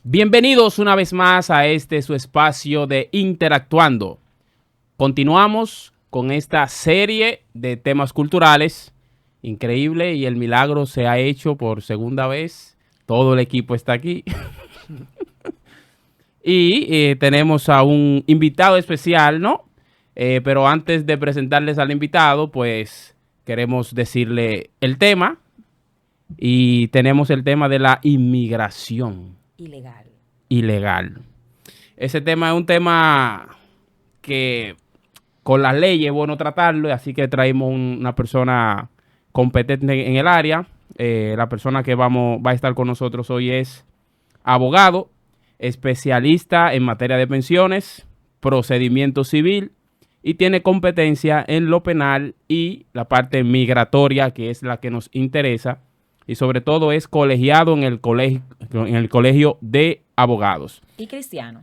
Bienvenidos una vez más a su espacio de Interactuando. Continuamos con esta serie de temas culturales. Increíble, y el milagro se ha hecho por segunda vez. Todo el equipo está aquí. Y tenemos a un invitado especial, ¿no? Pero antes de presentarles al invitado, pues queremos decirle el tema. Y tenemos el tema de la inmigración ilegal. Ese tema es un tema que con las leyes es bueno tratarlo, así que traemos una persona competente en el área. La persona que va a estar con nosotros hoy es abogado, especialista en materia de pensiones, procedimiento civil, y tiene competencia en lo penal y la parte migratoria, que es la que nos interesa. Y sobre todo es colegiado en el colegio de abogados. Y cristiano.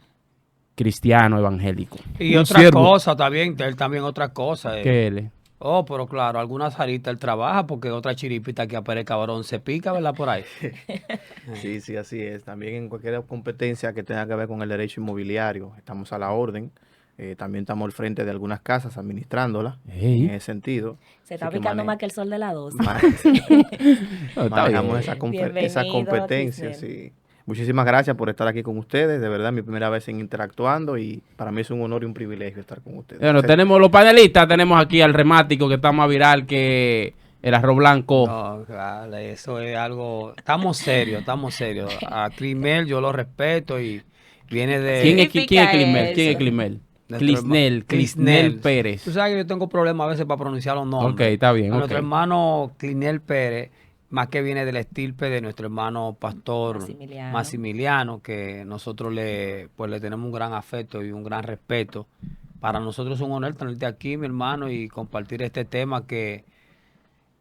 Cristiano evangélico. Y otra cosa también, él también otra cosa. ¿Qué él? Oh, pero claro, algunas aritas él trabaja porque otra chiripita que aparezca varón se pica, ¿verdad? Por ahí. Sí, así es. También en cualquier competencia que tenga que ver con el derecho inmobiliario, estamos a la orden. También estamos al frente de algunas casas administrándolas en ese sentido. Se está picando más que el sol de la 12. Manejamos esa competencia, sí. Muchísimas gracias por estar aquí con ustedes. De verdad, mi primera vez en Interactuando y para mí es un honor y un privilegio estar con ustedes. Bueno, tenemos los panelistas, tenemos aquí al remático que está más viral que el arroz blanco. No, claro, eso es algo... Estamos serios. A Climel yo lo respeto y viene de... ¿Quién es Climel? ¿Quién es Climel? Clisnel Pérez. Tú sabes que yo tengo problemas a veces para pronunciar los nombres. Ok, está bien. Nuestro hermano Clisnel Pérez, más que viene del estirpe de nuestro hermano pastor Maximiliano, que nosotros le tenemos un gran afecto y un gran respeto. Para nosotros es un honor tenerte aquí, mi hermano, y compartir este tema que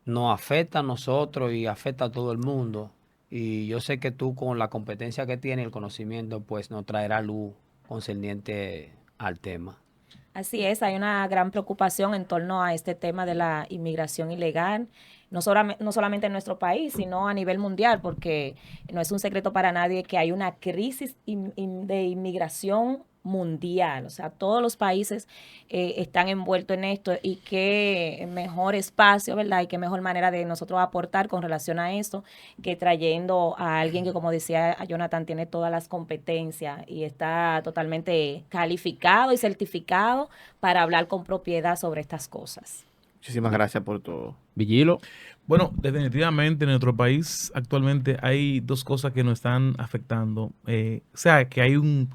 nos afecta a nosotros y afecta a todo el mundo. Y yo sé que tú, con la competencia que tienes y el conocimiento, pues nos traerá luz concerniente al tema. Así es, hay una gran preocupación en torno a este tema de la inmigración ilegal, no solamente en nuestro país, sino a nivel mundial, porque no es un secreto para nadie que hay una crisis de inmigración mundial. O sea, todos los países están envueltos en esto, y qué mejor espacio, ¿verdad? Y qué mejor manera de nosotros aportar con relación a esto que trayendo a alguien que, como decía Jonathan, tiene todas las competencias y está totalmente calificado y certificado para hablar con propiedad sobre estas cosas. Muchísimas gracias por todo. Vigilo. Bueno, definitivamente en nuestro país actualmente hay dos cosas que nos están afectando. O sea, que hay un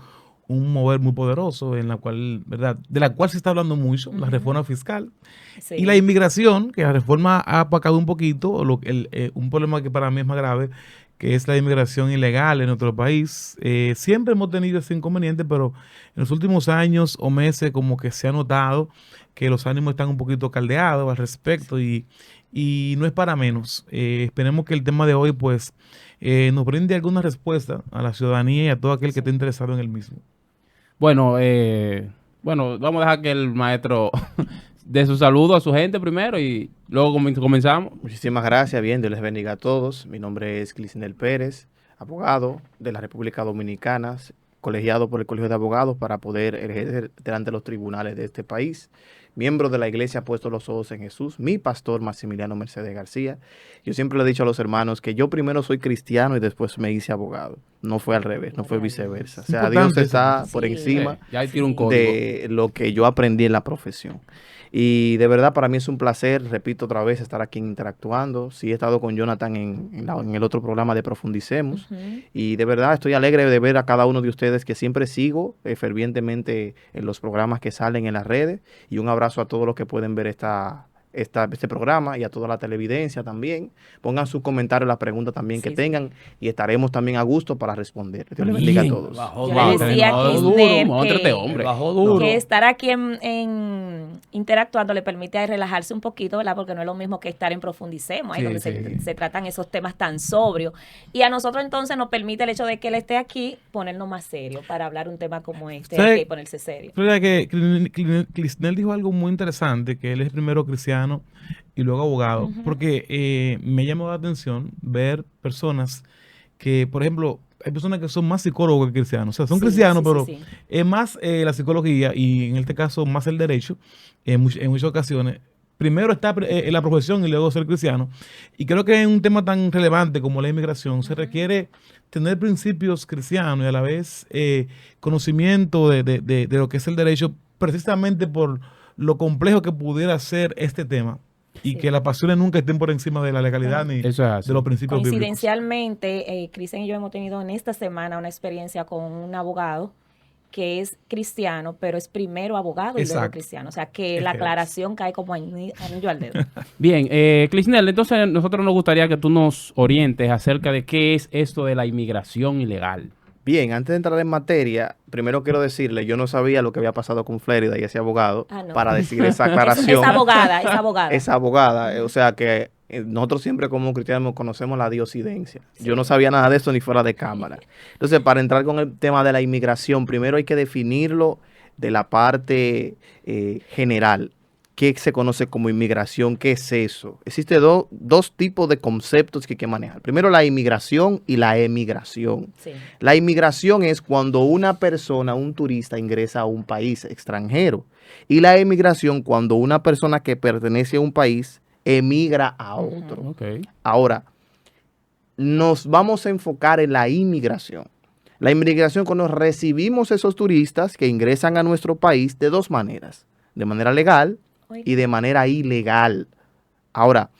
mover muy poderoso en la cual, ¿verdad? De la cual se está hablando mucho, la reforma fiscal, y la inmigración, que la reforma ha apacado un poquito, un problema que para mí es más grave, que es la inmigración ilegal en nuestro país. Siempre hemos tenido ese inconveniente, pero en los últimos años o meses como que se ha notado que los ánimos están un poquito caldeados al respecto, y no es para menos. Esperemos que el tema de hoy pues nos brinde alguna respuesta a la ciudadanía y a todo aquel que esté interesado en el mismo. Bueno, vamos a dejar que el maestro dé su saludo a su gente primero y luego comenzamos. Muchísimas gracias. Bien, Dios les bendiga a todos. Mi nombre es Clisnel Pérez, abogado de la República Dominicana, colegiado por el Colegio de Abogados para poder ejercer delante de los tribunales de este país. Miembro de la Iglesia Puesto los Ojos en Jesús, mi pastor Maximiliano Mercedes García. Yo siempre le he dicho a los hermanos que yo primero soy cristiano y después me hice abogado. No fue al revés, no fue viceversa. O sea, Dios está por encima de lo que yo aprendí en la profesión. Y de verdad para mí es un placer, repito otra vez, estar aquí Interactuando. Sí he estado con Jonathan en el otro programa de Profundicemos. Y de verdad estoy alegre de ver a cada uno de ustedes, que siempre sigo fervientemente en los programas que salen en las redes. Y un abrazo a todos los que pueden ver este programa y a toda la televidencia también. Pongan sus comentarios, las preguntas también que tengan, y estaremos también a gusto para responder. Dios les bendiga a todos. Yo decía duro. Que estar aquí en Interactuando le permite relajarse un poquito, ¿verdad? Porque no es lo mismo que estar en Profundicemos, ahí donde se tratan esos temas tan sobrios. Y a nosotros entonces nos permite el hecho de que él esté aquí ponernos más serio para hablar un tema como este, y ponerse serio. Pero que Clisnel dijo algo muy interesante, que él es el primero cristiano y luego abogado, porque me llamó la atención ver personas que, por ejemplo, hay personas que son más psicólogos que cristianos. O sea, son cristianos, pero es más la psicología y en este caso más el derecho en muchas ocasiones. Primero está la profesión y luego ser cristiano. Y creo que en un tema tan relevante como la inmigración se requiere tener principios cristianos y a la vez conocimiento de lo que es el derecho, precisamente por lo complejo que pudiera ser este tema. Y que las pasiones nunca estén por encima de la legalidad ni de los principios bíblicos. Coincidencialmente, Cristian y yo hemos tenido en esta semana una experiencia con un abogado que es cristiano, pero es primero abogado y luego cristiano. O sea, que la aclaración cae como anillo al dedo. Bien, Clisnel, entonces nosotros nos gustaría que tú nos orientes acerca de qué es esto de la inmigración ilegal. Bien, antes de entrar en materia, primero quiero decirle, yo no sabía lo que había pasado con Flérida y ese abogado para decir esa aclaración. Es abogada. Es abogada, o sea que nosotros siempre como cristianos conocemos la diosidencia. Sí. Yo no sabía nada de eso ni fuera de cámara. Entonces, para entrar con el tema de la inmigración, primero hay que definirlo de la parte general. ¿Qué se conoce como inmigración? ¿Qué es eso? Existen dos tipos de conceptos que hay que manejar. Primero, la inmigración y la emigración. Sí. La inmigración es cuando una persona, un turista, ingresa a un país extranjero. Y la emigración cuando una persona que pertenece a un país emigra a otro. Okay. Ahora, nos vamos a enfocar en la inmigración. La inmigración cuando recibimos esos turistas que ingresan a nuestro país de dos maneras. De manera legal y de manera ilegal. Ahora,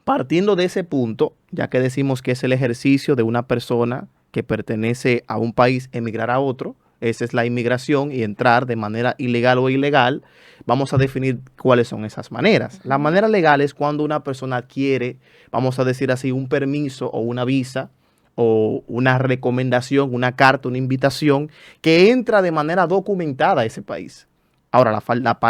partiendo de ese punto, ya que decimos que es el ejercicio de una persona que pertenece a un país emigrar a otro, esa es la inmigración y entrar de manera ilegal o ilegal, vamos a definir cuáles son esas maneras. La manera legal es cuando una persona adquiere, vamos a decir así, un permiso o una visa o una recomendación, una carta, una invitación que entra de manera documentada a ese país. Ahora,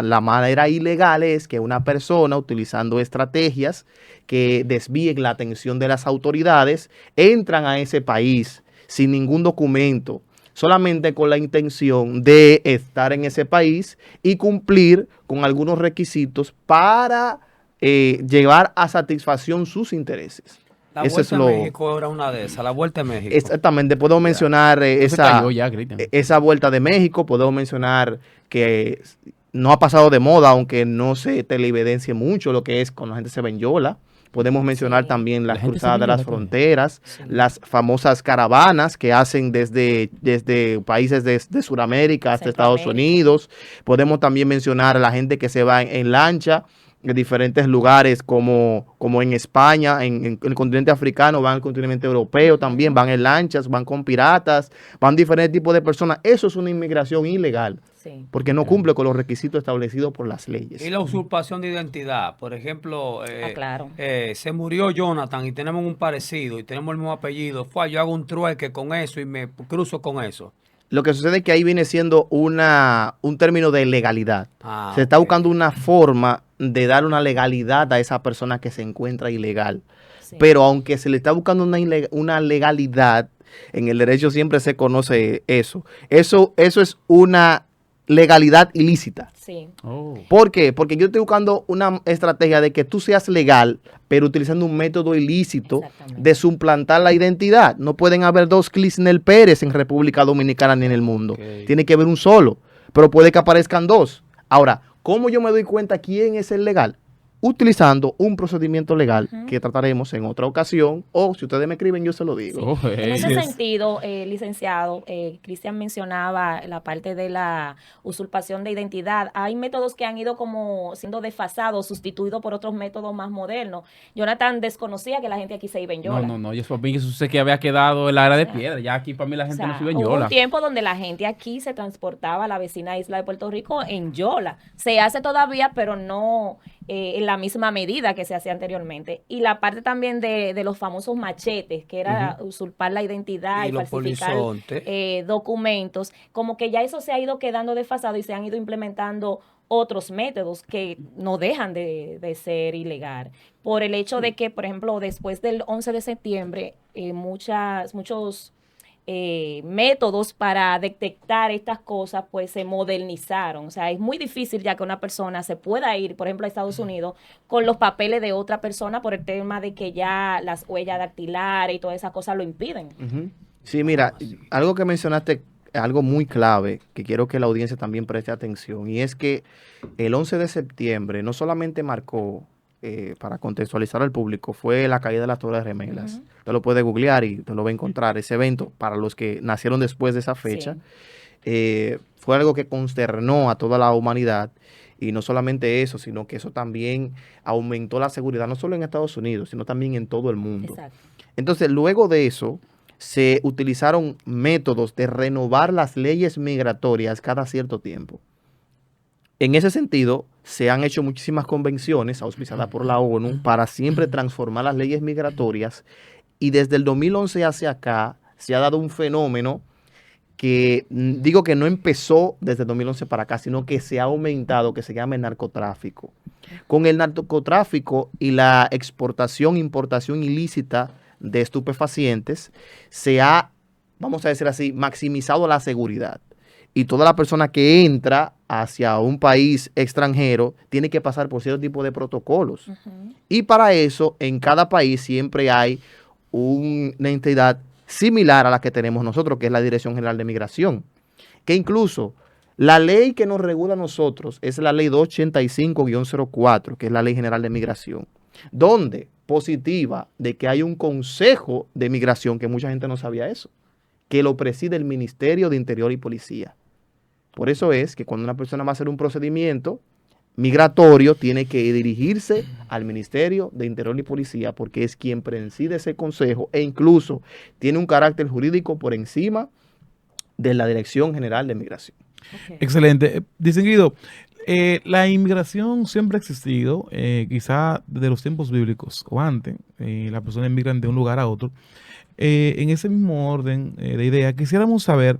la manera ilegal es que una persona, utilizando estrategias que desvíen la atención de las autoridades, entran a ese país sin ningún documento, solamente con la intención de estar en ese país y cumplir con algunos requisitos para llevar a satisfacción sus intereses. La Vuelta a México era una de esas, la Vuelta a México. Exactamente, puedo mencionar esa Vuelta de México, puedo mencionar que no ha pasado de moda, aunque no se televidencie mucho lo que es cuando la gente se va en yola. Podemos mencionar también las cruzadas de las fronteras, las famosas caravanas que hacen desde países de Sudamérica hasta Estados Unidos. Podemos también mencionar a la gente que se va en lancha en diferentes lugares como en España, en el continente africano, van al continente europeo también, van en lanchas, van con piratas, van diferentes tipos de personas. Eso es una inmigración ilegal, porque no cumple con los requisitos establecidos por las leyes. Y la usurpación de identidad, por ejemplo, se murió Jonathan y tenemos un parecido y tenemos el mismo apellido, yo hago un trueque con eso y me cruzo con eso. Lo que sucede es que ahí viene siendo un término de legalidad. Se está buscando una forma de dar una legalidad a esa persona que se encuentra ilegal. Sí. Pero aunque se le está buscando una legalidad, en el derecho siempre se conoce eso. Eso es una legalidad ilícita. Sí. Oh. ¿Por qué? Porque yo estoy buscando una estrategia de que tú seas legal, pero utilizando un método ilícito de suplantar la identidad. No pueden haber dos Clisnel Pérez en República Dominicana ni en el mundo. Okay. Tiene que haber un solo, pero puede que aparezcan dos. Ahora, ¿cómo yo me doy cuenta quién es el legal? Utilizando un procedimiento legal que trataremos en otra ocasión, o si ustedes me escriben, yo se lo digo. Sí. En ese sentido, licenciado, Cristian mencionaba la parte de la usurpación de identidad. Hay métodos que han ido como siendo desfasados, sustituidos por otros métodos más modernos. Jonathan desconocía que la gente aquí se iba en yola. No, yo para mí eso sé que había quedado en la era de piedra. Ya aquí para mí la gente no se iba en yola. Hubo un tiempo donde la gente aquí se transportaba a la vecina isla de Puerto Rico en yola. Se hace todavía, pero no en la misma medida que se hacía anteriormente. Y la parte también de los famosos machetes, que era usurpar la identidad y falsificar documentos, como que ya eso se ha ido quedando desfasado y se han ido implementando otros métodos que no dejan de ser ilegal. Por el hecho de que, por ejemplo, después del 11 de septiembre, muchos métodos para detectar estas cosas, pues se modernizaron. O sea, es muy difícil ya que una persona se pueda ir, por ejemplo, a Estados Unidos con los papeles de otra persona por el tema de que ya las huellas dactilares y todas esas cosas lo impiden. Sí, mira, algo que mencionaste, algo muy clave, que quiero que la audiencia también preste atención, y es que el 11 de septiembre no solamente marcó, para contextualizar al público, fue la caída de las Torres Gemelas. Usted lo puede googlear y te lo va a encontrar. Ese evento, para los que nacieron después de esa fecha, fue algo que consternó a toda la humanidad. Y no solamente eso, sino que eso también aumentó la seguridad, no solo en Estados Unidos, sino también en todo el mundo. Exacto. Entonces, luego de eso, se utilizaron métodos de renovar las leyes migratorias cada cierto tiempo. En ese sentido, se han hecho muchísimas convenciones auspiciadas por la ONU para siempre transformar las leyes migratorias, y desde el 2011 hacia acá se ha dado un fenómeno que digo que no empezó desde el 2011 para acá, sino que se ha aumentado, que se llama el narcotráfico. Con el narcotráfico y la exportación, importación ilícita de estupefacientes, se ha, vamos a decir así, maximizado la seguridad. Y toda la persona que entra hacia un país extranjero tiene que pasar por cierto tipo de protocolos. Y para eso, en cada país siempre hay una entidad similar a la que tenemos nosotros, que es la Dirección General de Migración. Que incluso la ley que nos regula a nosotros es la ley 285-04, que es la Ley General de Migración, donde positiva de que hay un consejo de migración, que mucha gente no sabía eso, que lo preside el Ministerio de Interior y Policía. Por eso es que cuando una persona va a hacer un procedimiento migratorio, tiene que dirigirse al Ministerio de Interior y Policía, porque es quien preside ese consejo e incluso tiene un carácter jurídico por encima de la Dirección General de Migración. Okay. Excelente. Distinguido, la inmigración siempre ha existido, quizá desde los tiempos bíblicos o antes, las personas emigran de un lugar a otro. En ese mismo orden de idea, quisiéramos saber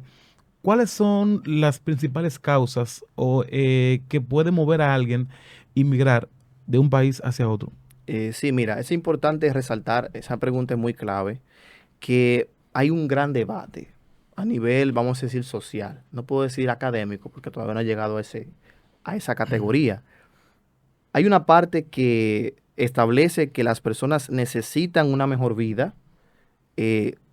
cuáles son las principales causas que pueden mover a alguien inmigrar de un país hacia otro. Sí, mira, es importante resaltar, esa pregunta es muy clave, que hay un gran debate a nivel, vamos a decir, social. No puedo decir académico, porque todavía no he llegado a esa categoría. Hay una parte que establece que las personas necesitan una mejor vida,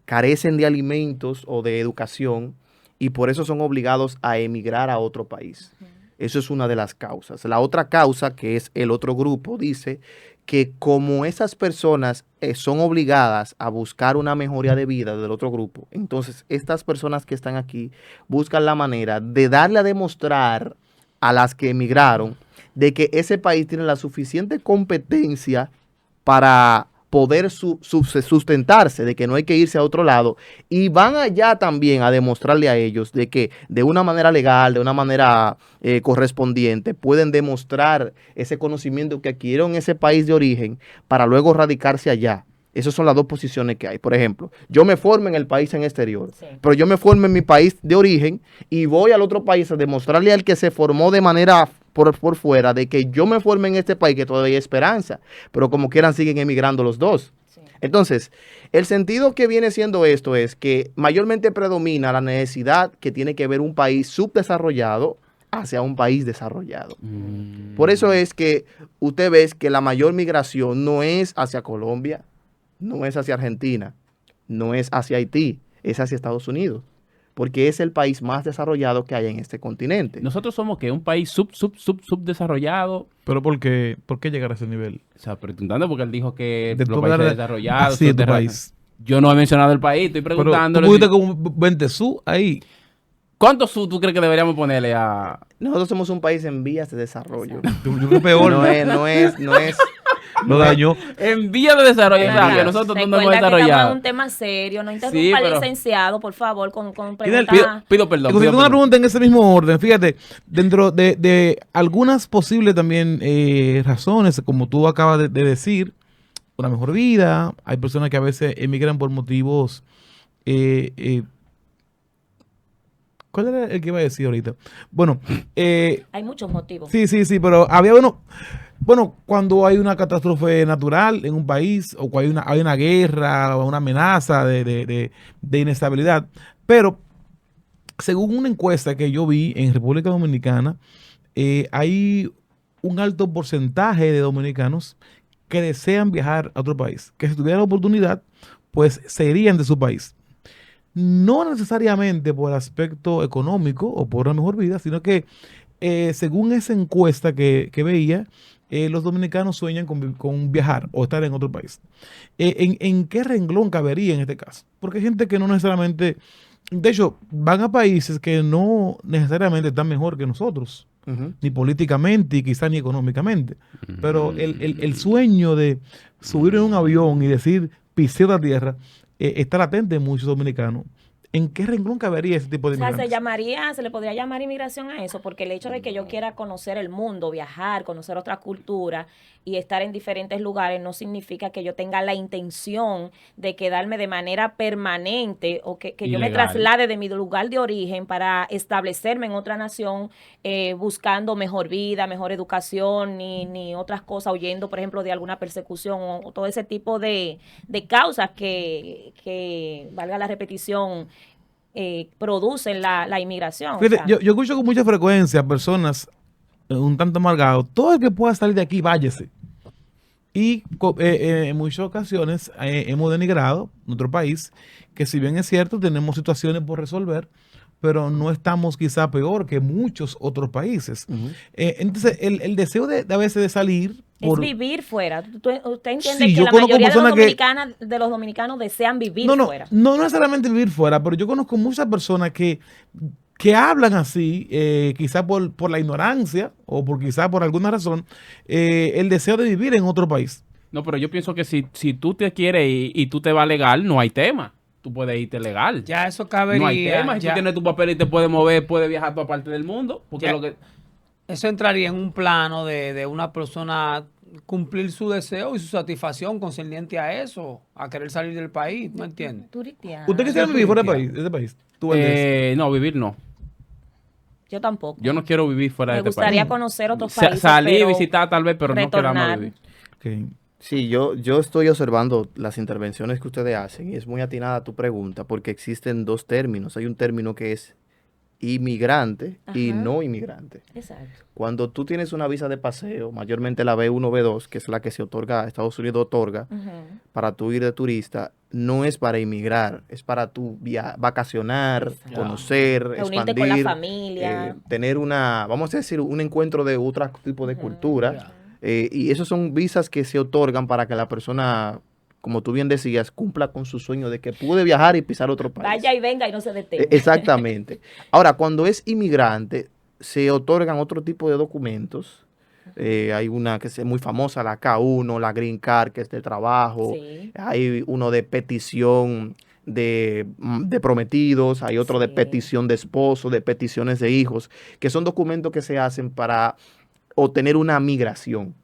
carecen de alimentos o de educación, y por eso son obligados a emigrar a otro país. Eso es una de las causas. La otra causa, que es el otro grupo, dice que como esas personas son obligadas a buscar una mejoría de vida del otro grupo, entonces estas personas que están aquí buscan la manera de darle a demostrar a las que emigraron de que ese país tiene la suficiente competencia para poder sustentarse, de que no hay que irse a otro lado, y van allá también a demostrarle a ellos de que de una manera legal, de una manera correspondiente, pueden demostrar ese conocimiento que adquirieron en ese país de origen para luego radicarse allá. Esas son las dos posiciones que hay. Por ejemplo, yo me formo en el país en exterior, pero yo me formo en mi país de origen y voy al otro país a demostrarle al que se formó de manera por fuera de que yo me formé en este país, que todavía hay esperanza, pero como quieran siguen emigrando los dos. Entonces, el sentido que viene siendo esto es que mayormente predomina la necesidad que tiene que ver un país subdesarrollado hacia un país desarrollado. Por eso es que usted ve que la mayor migración no es hacia Colombia, no es hacia Argentina, no es hacia Haití, es hacia Estados Unidos, porque es el país más desarrollado que hay en este continente. Nosotros somos que un país subdesarrollado. ¿Pero por qué llegar a ese nivel? O sea, preguntando porque él dijo que los países desarrollados. Así es tu país. Yo no he mencionado el país, estoy preguntando. Pero tú pusiste como 20 su ahí. ¿Cuántos su tú crees que deberíamos ponerle a...? Nosotros somos un país en vías de desarrollo. Yo creo peor. No es. Lo dañó. En vías de desarrollo. Claro. O sea, que nosotros no hemos Recuerda que desarrollado. estamos en un tema serio. No interrumpa al licenciado, por favor, con preguntas. Pido perdón. Tengo una pregunta en ese mismo orden. Fíjate, dentro de algunas posibles también razones, como tú acabas de decir, una mejor vida. Hay personas que a veces emigran por motivos ¿Cuál era el que iba a decir ahorita? Bueno, hay muchos motivos. Sí, pero había uno. Bueno, cuando hay una catástrofe natural en un país o cuando hay una guerra o una amenaza de inestabilidad. Pero según una encuesta que yo vi en República Dominicana, hay un alto porcentaje de dominicanos que desean viajar a otro país, que si tuvieran la oportunidad, pues se irían de su país. No necesariamente por aspecto económico o por una mejor vida, sino que según esa encuesta que veía, los dominicanos sueñan con viajar o estar en otro país. ¿En qué renglón cabería en este caso? Porque hay gente que no necesariamente, de hecho, van a países que no necesariamente están mejor que nosotros, ni políticamente y quizás ni económicamente. Pero el sueño de subir en un avión y decir, pisé la tierra, está latente en muchos dominicanos. ¿En qué renglón cabería ese tipo de inmigrantes? Se le podría llamar inmigración a eso, porque el hecho de que yo quiera conocer el mundo, viajar, conocer otra cultura y estar en diferentes lugares no significa que yo tenga la intención de quedarme de manera permanente o que yo me traslade de mi lugar de origen para establecerme en otra nación buscando mejor vida, mejor educación, ni otras cosas, huyendo, por ejemplo, de alguna persecución o todo ese tipo de causas que valga la repetición, producen la inmigración. Fíjate, o sea, yo escucho con mucha frecuencia a personas un tanto amargados, todo el que pueda salir de aquí, váyase. Y en muchas ocasiones hemos denigrado nuestro país, que si bien es cierto, tenemos situaciones por resolver, pero no estamos quizá peor que muchos otros países. Entonces, el deseo de a veces de salir... Es vivir fuera. ¿Usted entiende que la mayoría de los dominicanos desean vivir fuera? No necesariamente vivir fuera, pero yo conozco muchas personas que hablan así, quizá por la ignorancia o quizá por alguna razón, el deseo de vivir en otro país. No, pero yo pienso que si tú te quieres ir y tú te vas legal, no hay tema. Tú puedes irte legal. Ya eso cabería. No hay tema. Si tú tienes tu papel y te puedes mover, puedes viajar a toda parte del mundo. Porque eso entraría en un plano de una persona cumplir su deseo y su satisfacción concerniente a eso, a querer salir del país, ¿me entiendes? ¿Usted quisiera vivir fuera del país? No, vivir no. Yo tampoco. Yo no quiero vivir fuera de este país. Me gustaría conocer otros países. Salir y visitar tal vez, pero retornar. No quedarme a vivir. Okay. Sí, yo estoy observando las intervenciones que ustedes hacen y es muy atinada tu pregunta porque existen dos términos. Hay un término que es inmigrante y no inmigrante. Exacto. Cuando tú tienes una visa de paseo, mayormente la B1, B2, que es la que se otorga, Estados Unidos otorga, para tú ir de turista, no es para inmigrar, es para tú vacacionar, conocer, reunirte expandir, con la familia, tener vamos a decir, un encuentro de otro tipo de cultura. Y esos son visas que se otorgan para que la persona, como tú bien decías, cumpla con su sueño de que pude viajar y pisar otro país. Vaya y venga y no se detenga. Exactamente. Ahora, cuando es inmigrante, se otorgan otro tipo de documentos. Hay una que es muy famosa, la K1, la Green Card, que es de trabajo. Sí. Hay uno de petición de prometidos, hay otro de petición de esposo, de peticiones de hijos, que son documentos que se hacen para obtener una migración.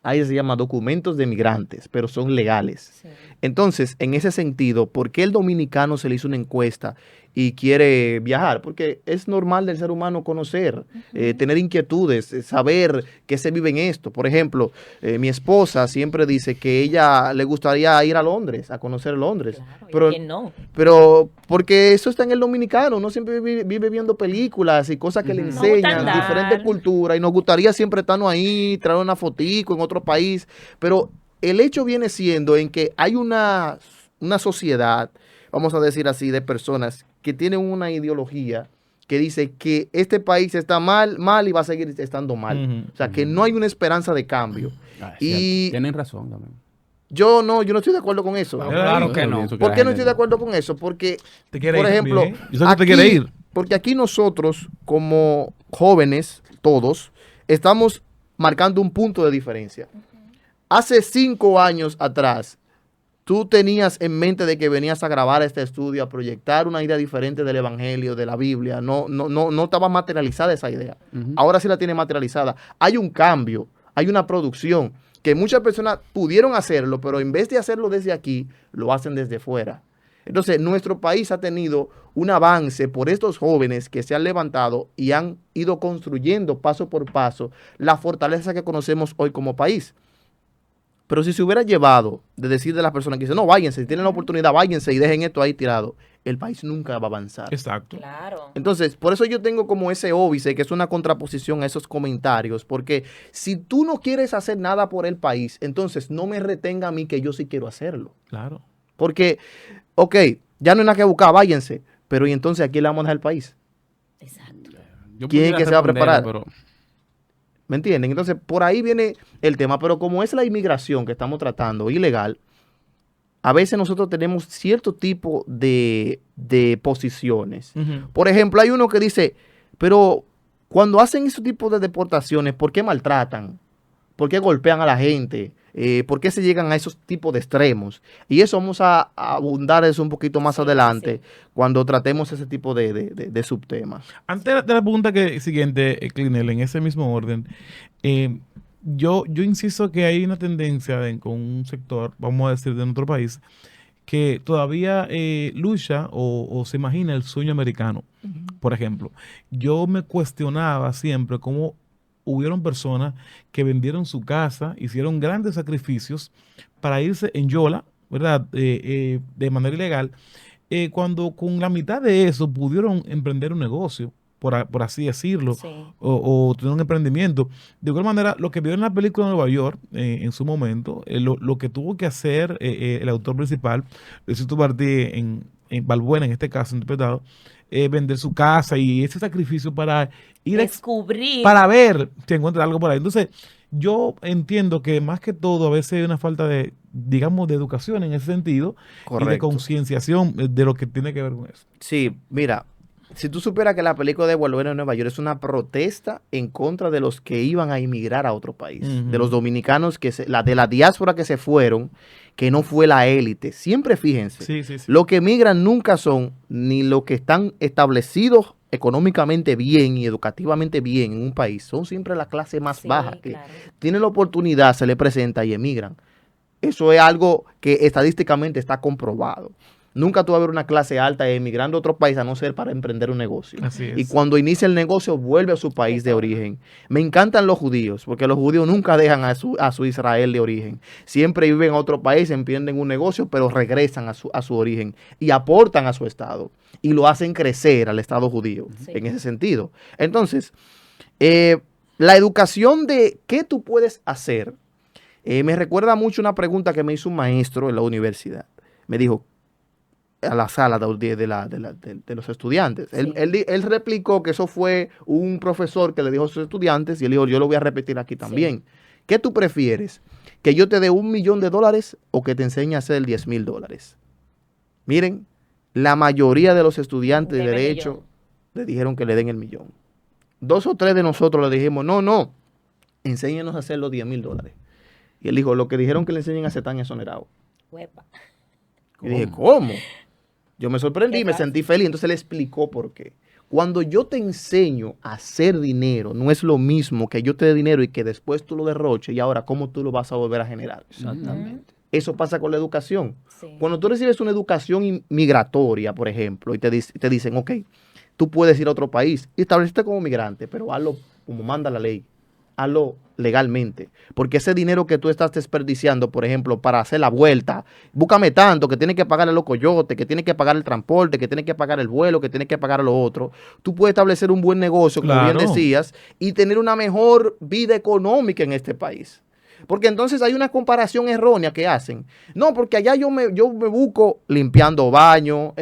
Ahí se llama documentos de migrantes, pero son legales. Sí. Entonces, en ese sentido, ¿por qué el dominicano se le hizo una encuesta y quiere viajar? Porque es normal del ser humano conocer, tener inquietudes, saber qué se vive en esto. Por ejemplo, mi esposa siempre dice que ella le gustaría ir a Londres, a conocer Londres. Claro, pero, ¿quién no? Pero porque eso está en el dominicano, uno siempre vive viendo películas y cosas que le enseñan, diferentes culturas, y nos gustaría siempre estarnos ahí, traer una fotico en otro país, pero el hecho viene siendo en que hay una sociedad, vamos a decir así, de personas que tienen una ideología que dice que este país está mal y va a seguir estando mal. O sea, que no hay una esperanza de cambio. Y tienen razón también. Yo no estoy de acuerdo con eso. Claro que no. ¿Por qué no estoy de acuerdo con eso? Porque, por ejemplo, porque aquí nosotros, como jóvenes, todos, estamos marcando un punto de diferencia. Hace 5 años atrás, tú tenías en mente de que venías a grabar este estudio, a proyectar una idea diferente del Evangelio, de la Biblia. No estaba materializada esa idea. Ahora sí la tiene materializada. Hay un cambio, hay una producción que muchas personas pudieron hacerlo, pero en vez de hacerlo desde aquí, lo hacen desde fuera. Entonces, nuestro país ha tenido un avance por estos jóvenes que se han levantado y han ido construyendo paso por paso la fortaleza que conocemos hoy como país. Pero si se hubiera llevado de decir de las personas que dicen, no, váyanse, si tienen la oportunidad, váyanse y dejen esto ahí tirado, el país nunca va a avanzar. Exacto. Claro. Entonces, por eso yo tengo como ese óbice, que es una contraposición a esos comentarios, porque si tú no quieres hacer nada por el país, entonces no me retenga a mí que yo sí quiero hacerlo. Claro. Porque, ok, ya no hay nada que buscar, váyanse, pero ¿y entonces a quién le vamos a dejar el país? Exacto. ¿Quién es que se va a preparar? Pero ¿Me entienden? Entonces, por ahí viene el tema, pero como es la inmigración que estamos tratando, ilegal, a veces nosotros tenemos cierto tipo de posiciones. Ujú. Por ejemplo, hay uno que dice, pero cuando hacen ese tipo de deportaciones, ¿por qué maltratan? ¿Por qué golpean a la gente? ¿Por qué se llegan a esos tipos de extremos? Y eso vamos a abundar eso un poquito más adelante cuando tratemos ese tipo de subtemas. Antes de la pregunta siguiente, Clinel, en ese mismo orden, yo insisto que hay una tendencia con un sector, vamos a decir, de nuestro país, que todavía lucha o se imagina el sueño americano. Por ejemplo, yo me cuestionaba siempre cómo hubieron personas que vendieron su casa, hicieron grandes sacrificios para irse en Yola, ¿verdad? De manera ilegal, cuando con la mitad de eso pudieron emprender un negocio, por así decirlo, Sí. o tener un emprendimiento. De igual manera, lo que vio en la película de Nueva York, en su momento, lo que tuvo que hacer el autor principal, Luisito Martí, en Balbuena, en este caso interpretado, vender su casa y ese sacrificio para ir Descubrir. para ver si encuentra algo por ahí. Entonces, yo entiendo que más que todo a veces hay una falta de, digamos, de educación en ese sentido y de Correcto. concienciación de lo que tiene que ver con eso. Sí, mira, si tú supieras que la película de Volver a Nueva York es una protesta en contra de los que iban a emigrar a otro país, Ujú. de los dominicanos de la diáspora que se fueron, que no fue la élite. Siempre fíjense, Sí. los que emigran nunca son ni los que están establecidos económicamente bien y educativamente bien en un país, son siempre la clase más Sí, baja, que claro. tiene la oportunidad, se le presenta y emigran. Eso es algo que estadísticamente está comprobado. Nunca tú vas a ver una clase alta emigrando a otro país a no ser para emprender un negocio. Así es. Y cuando inicia el negocio vuelve a su país de origen. Me encantan los judíos, porque los judíos nunca dejan a su Israel de origen. Siempre viven en otro país, emprenden un negocio, pero regresan a su origen y aportan a su estado. Y lo hacen crecer al estado judío, Sí. en ese sentido. Entonces, la educación de qué tú puedes hacer, me recuerda mucho una pregunta que me hizo un maestro en la universidad. Me dijo, a la sala de los estudiantes. Sí. Él replicó que eso fue un profesor que le dijo a sus estudiantes y él dijo, yo lo voy a repetir aquí también. ¿Qué tú prefieres? ¿Que yo te dé $1 millón o que te enseñe a hacer $10,000? Miren, la mayoría de los estudiantes de Deme el derecho millón. le dijeron que le den el millón. 2 o 3 de nosotros le dijimos, no, enséñenos a hacer los $10,000. Y él dijo, lo que dijeron que le enseñen a hacer tan exonerado. Huepa. Y dije, ¿cómo? Yo me sorprendí, ¿Qué me pasa? sentí feliz. Entonces le explicó por qué. Cuando yo te enseño a hacer dinero, no es lo mismo que yo te dé dinero y que después tú lo derroches y ahora cómo tú lo vas a volver a generar. Exactamente. Eso pasa con la educación. Sí. Cuando tú recibes una educación migratoria, por ejemplo, y te dicen, ok, tú puedes ir a otro país y establecerte como migrante, pero hazlo como manda la ley. Hazlo legalmente. Porque ese dinero que tú estás desperdiciando, por ejemplo, para hacer la vuelta, búscame tanto, que tienes que pagar los coyotes, que tienes que pagar el transporte, que tienes que pagar el vuelo, que tienes que pagar lo otro. Tú puedes establecer un buen negocio, como bien Claro. decías, y tener una mejor vida económica en este país. Porque entonces hay una comparación errónea que hacen. No, porque allá yo me busco limpiando baños,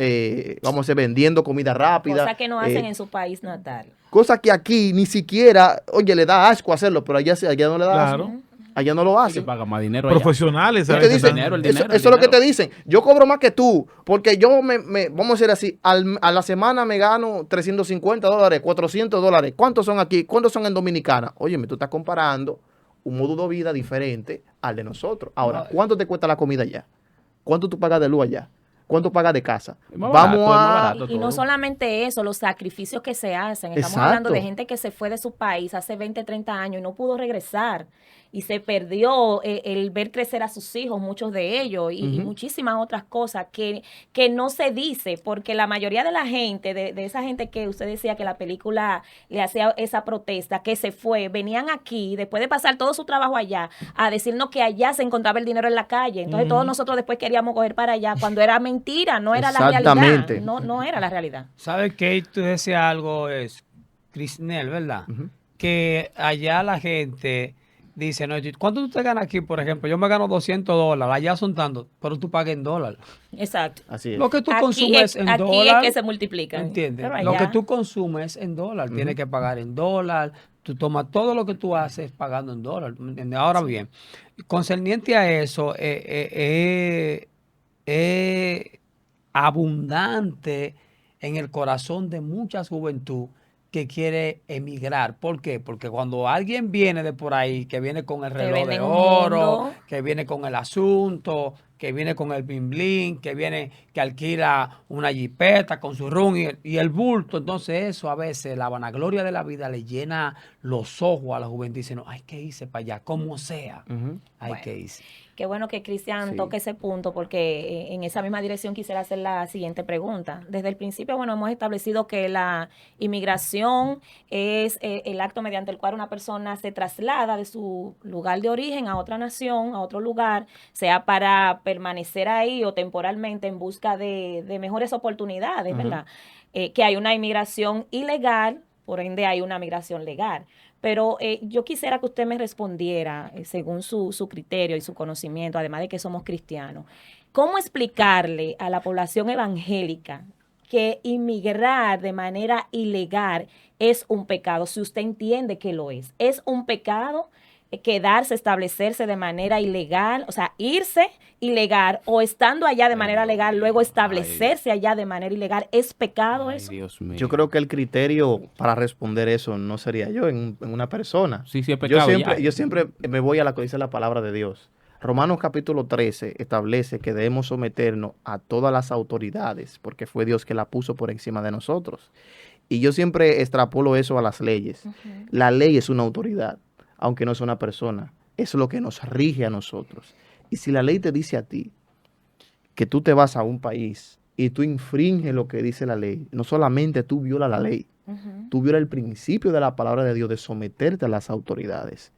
vamos a decir, vendiendo comida rápida. Cosa que no hacen en su país natal. Cosa que aquí ni siquiera, oye, le da asco hacerlo, pero allá no le da Claro. asco. Allá no lo que hacen. paga más dinero allá. Profesionales, Y ¿sabes? te Que dicen, están- dinero, el eso dinero, es lo que dinero. te dicen. Yo cobro más que tú, porque yo vamos a decir así, a la semana me gano $350, $400. ¿Cuántos son aquí? ¿Cuántos son en Dominicana? Oye, tú estás comparando un modo de vida diferente al de nosotros. Ahora, ¿cuánto te cuesta la comida allá? ¿Cuánto tú pagas de luz allá? ¿Cuánto pagas de casa? Es más barato, es más barato. Y no todo. solamente eso, los sacrificios que se hacen. Estamos Exacto. hablando de gente que se fue de su país hace 20, 30 años y no pudo regresar. y se perdió el ver crecer a sus hijos, muchos de ellos, y muchísimas otras cosas que no se dice, porque la mayoría de la gente, de esa gente que usted decía que la película le hacía esa protesta, que se fue, venían aquí, después de pasar todo su trabajo allá, a decirnos que allá se encontraba el dinero en la calle. Entonces todos nosotros después queríamos coger para allá, cuando era mentira, no era la realidad. No era la realidad. ¿Sabes qué? Tú decías algo, Crisnel, ¿verdad? Que allá la gente dice, no, ¿cuánto tú te ganas aquí? Por ejemplo, yo me gano $200, allá son tantos, pero tú pagas en dólar. Exacto. Así es. Lo que tú consumes en dólar. Aquí es que se multiplica. ¿Entiendes? Lo que tú consumes en dólar, tienes que pagar en dólar. Tú tomas todo lo que tú haces pagando en dólar. ¿Me entiendes? Ahora bien, concerniente a eso, es abundante en el corazón de mucha juventud que quiere emigrar. ¿Por qué? Porque cuando alguien viene de por ahí, que viene con el reloj de oro, que viene con el asunto, que viene con el bling bling, que alquila una jipeta con su rum y el bulto, entonces eso a veces, la vanagloria de la vida le llena los ojos a la juventud y dice, no, hay que irse para allá, como sea, hay que irse. Qué bueno que Cristian toque ese punto, porque en esa misma dirección quisiera hacer la siguiente pregunta. Desde el principio, bueno, hemos establecido que la inmigración es el acto mediante el cual una persona se traslada de su lugar de origen a otra nación, a otro lugar, sea para permanecer ahí o temporalmente en busca de mejores oportunidades, ¿verdad? Que hay una inmigración ilegal, por ende hay una migración legal. Pero yo quisiera que usted me respondiera, según su criterio y su conocimiento, además de que somos cristianos, ¿cómo explicarle a la población evangélica que inmigrar de manera ilegal es un pecado? Si usted entiende que lo es. ¿Es un pecado quedarse, establecerse de manera ilegal, o sea, irse ilegal o estando allá de manera legal, luego establecerse allá de manera ilegal? ¿Es pecado eso? Dios mío. Yo creo que el criterio para responder eso no sería yo en una persona. Sí, es pecado. Yo siempre me voy a la que dice la palabra de Dios. Romanos capítulo 13 establece que debemos someternos a todas las autoridades porque fue Dios que la puso por encima de nosotros. Y yo siempre extrapolo eso a las leyes. La ley es una autoridad, aunque no es una persona. Es lo que nos rige a nosotros. Y si la ley te dice a ti que tú te vas a un país y tú infringes lo que dice la ley, no solamente tú violas la ley, tú violas el principio de la palabra de Dios de someterte a las autoridades.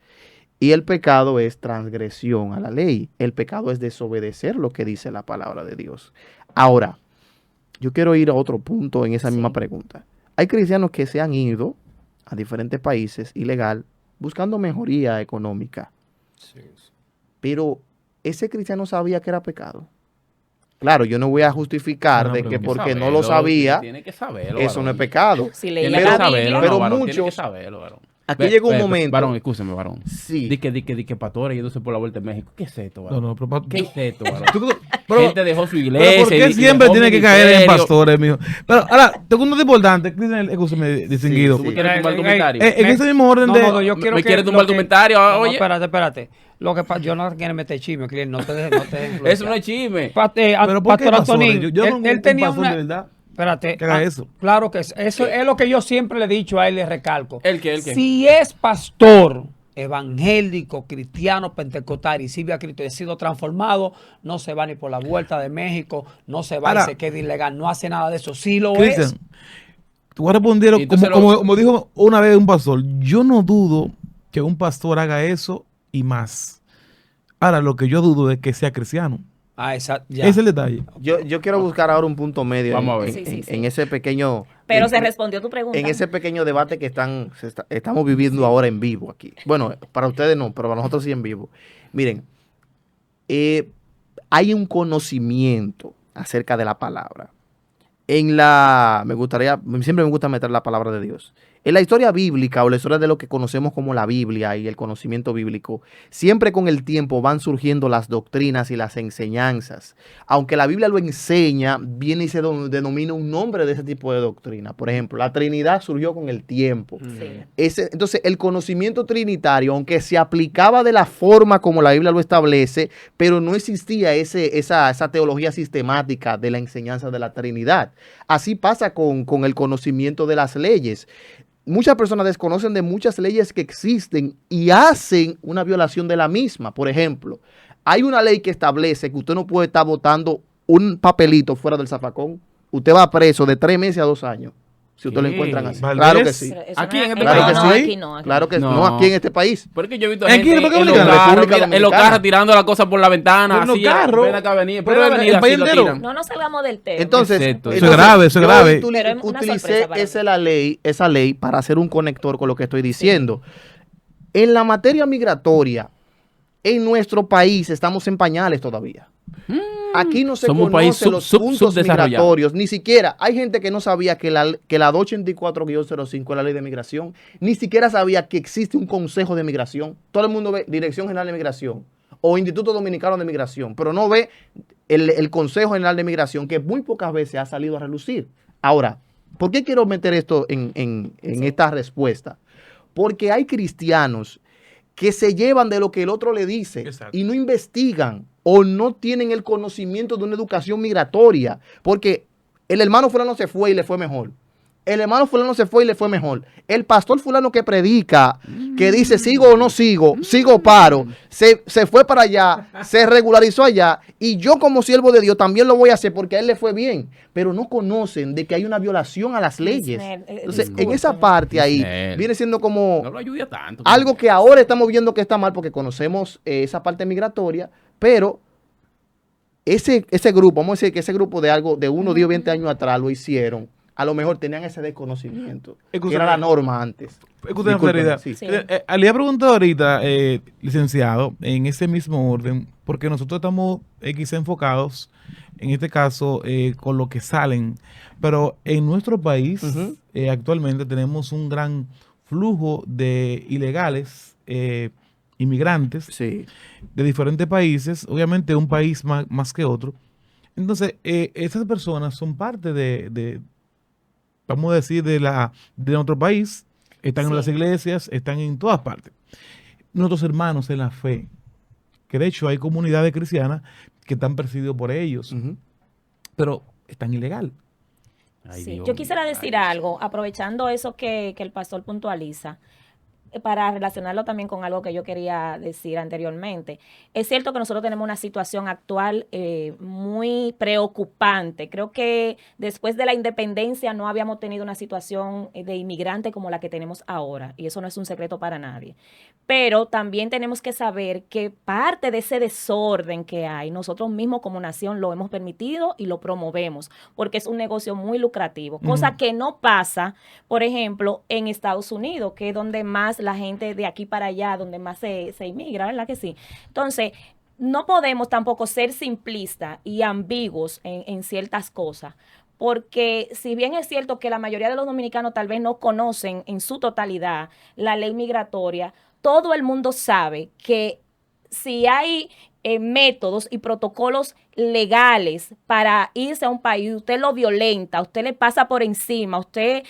Y el pecado es transgresión a la ley. El pecado es desobedecer lo que dice la palabra de Dios. Ahora, yo quiero ir a otro punto en esa misma pregunta. Hay cristianos que se han ido a diferentes países ilegal buscando mejoría económica. Pero ese cristiano sabía que era pecado. Claro, yo no voy a justificar de que porque no lo sabía, tiene que saberlo, eso no es pecado. Si leía la Biblia, pero varón, muchos, tiene que saberlo, varón. Aquí llegó un momento. Varón, escúcheme, varón. Sí. Di que pastores yéndose por la vuelta en México. ¿Qué es esto, varón? No, pero ¿Qué es esto, varón? pero, Gente dejó su iglesia. ¿Pero por qué siempre tiene que caer en pastores, mijo? Pero ahora, tengo uno importante, Cristian, escúchame, distinguido. ¿Tú quieres tumbar el comentario? En ese mismo orden de... yo quiero ¿Me quieres tumbar el comentario? Oye. Espérate. Lo que yo no quiero meter chisme, Cristian, no te Eso no es chisme. Pero ¿por qué Pastor Antonín, él tenía una... De verdad. Espérate. Que haga eso. Claro que eso es lo que yo siempre le he dicho a él, le recalco. ¿El qué? Si es pastor evangélico, cristiano, pentecostal y sirve a Cristo y ha sido transformado, no se va ni por la vuelta de México, no se va Ahora, y se queda ilegal, no hace nada de eso. Sí lo Cristian, es. te voy a responder como dijo una vez un pastor. Yo no dudo que un pastor haga eso y más. Ahora, lo que yo dudo es que sea cristiano. Exacto. Ese es el detalle. Yo quiero buscar ahora un punto medio Vamos a ver. en ese pequeño... Pero se respondió tu pregunta. En ese pequeño debate que estamos viviendo ahora en vivo aquí. Bueno, para ustedes no, pero para nosotros sí en vivo. Miren, hay un conocimiento acerca de la palabra. Siempre me gusta meter la palabra de Dios. En la historia bíblica o la historia de lo que conocemos como la Biblia y el conocimiento bíblico, siempre con el tiempo van surgiendo las doctrinas y las enseñanzas. Aunque la Biblia lo enseña, viene y se denomina un nombre de ese tipo de doctrina. Por ejemplo, la Trinidad surgió con el tiempo. Entonces, el conocimiento trinitario, aunque se aplicaba de la forma como la Biblia lo establece, pero no existía esa teología sistemática de la enseñanza de la Trinidad. Así pasa con el conocimiento de las leyes. muchas personas desconocen de muchas leyes que existen y hacen una violación de la misma. Por ejemplo, hay una ley que establece que usted no puede estar botando un papelito fuera del zafacón. Usted va preso de 3 meses a 2 años. Si usted lo encuentran así. ¿Valdés? Claro que sí. Aquí en este Claro país. que sí. Aquí no. Claro que No. no, aquí en este país. Porque yo he visto ¿En gente qué República en los Dominicana? carros, República mira, en los Dominicana. carros tirando la cosa por la ventana. En los así, carros. ven acá, vení, Pero pero el país entero. No nos salgamos del tema. Entonces, Exacto. Eso es grave, eso es yo grave. Pero es una utilicé sorpresa para esa ley para hacer un conector con lo que estoy diciendo. En la materia migratoria, en nuestro país estamos en pañales todavía. Aquí no se Somos un país conocen los puntos subdesarrollado. migratorios, ni siquiera. Hay gente que no sabía que la 284-05 es la ley de migración, ni siquiera sabía que existe un consejo de migración. Todo el mundo ve Dirección General de Migración o Instituto Dominicano de Migración, pero no ve el Consejo General de Migración, que muy pocas veces ha salido a relucir. Ahora, ¿por qué quiero meter esto en esta respuesta? Porque hay cristianos que se llevan de lo que el otro le dice. Exacto. Y no investigan o no tienen el conocimiento de una educación migratoria, porque el hermano fulano se fue y le fue mejor. El hermano fulano se fue y le fue mejor. El pastor fulano que predica, que dice sigo o no sigo, sigo o paro, se fue para allá, se regularizó allá, y yo como siervo de Dios también lo voy a hacer porque a él le fue bien, pero no conocen de que hay una violación a las leyes. Entonces, en esa parte ahí, viene siendo como No lo ayuda tanto. algo que ahora estamos viendo que está mal porque conocemos esa parte migratoria, pero ese grupo, vamos a decir que ese grupo de 1, 10, 20 años atrás lo hicieron, a lo mejor tenían ese desconocimiento, que era la norma antes. Escúchame, Discúlpeme, Florida. sí. Sí. Le había preguntado ahorita, licenciado, en ese mismo orden, porque nosotros estamos quizá enfocados, en este caso, con lo que salen, pero en nuestro país Ujú. Actualmente tenemos un gran flujo de ilegales, inmigrantes Sí. de diferentes países, obviamente un país más que otro. Entonces, esas personas son parte vamos a decir, de nuestro país, están en Sí. las iglesias, están en todas partes. Nuestros hermanos en la fe, que de hecho hay comunidades cristianas que están perseguidos por ellos, Ujú. pero están ilegal. Ay, Sí, Dios yo quisiera mío, decir ay, algo, aprovechando eso que el pastor puntualiza, para relacionarlo también con algo que yo quería decir anteriormente. Es cierto que nosotros tenemos una situación actual muy preocupante. Creo que después de la independencia no habíamos tenido una situación de inmigrante como la que tenemos ahora, y eso no es un secreto para nadie. Pero también tenemos que saber que parte de ese desorden que hay, nosotros mismos como nación lo hemos permitido y lo promovemos, porque es un negocio muy lucrativo, cosa que no pasa, por ejemplo, en Estados Unidos, que es donde más la gente de aquí para allá, donde más se inmigra, ¿verdad que sí? Entonces, no podemos tampoco ser simplistas y ambiguos en ciertas cosas, porque si bien es cierto que la mayoría de los dominicanos tal vez no conocen en su totalidad la ley migratoria, todo el mundo sabe que si hay métodos y protocolos legales para irse a un país, usted lo violenta, usted le pasa por encima, usted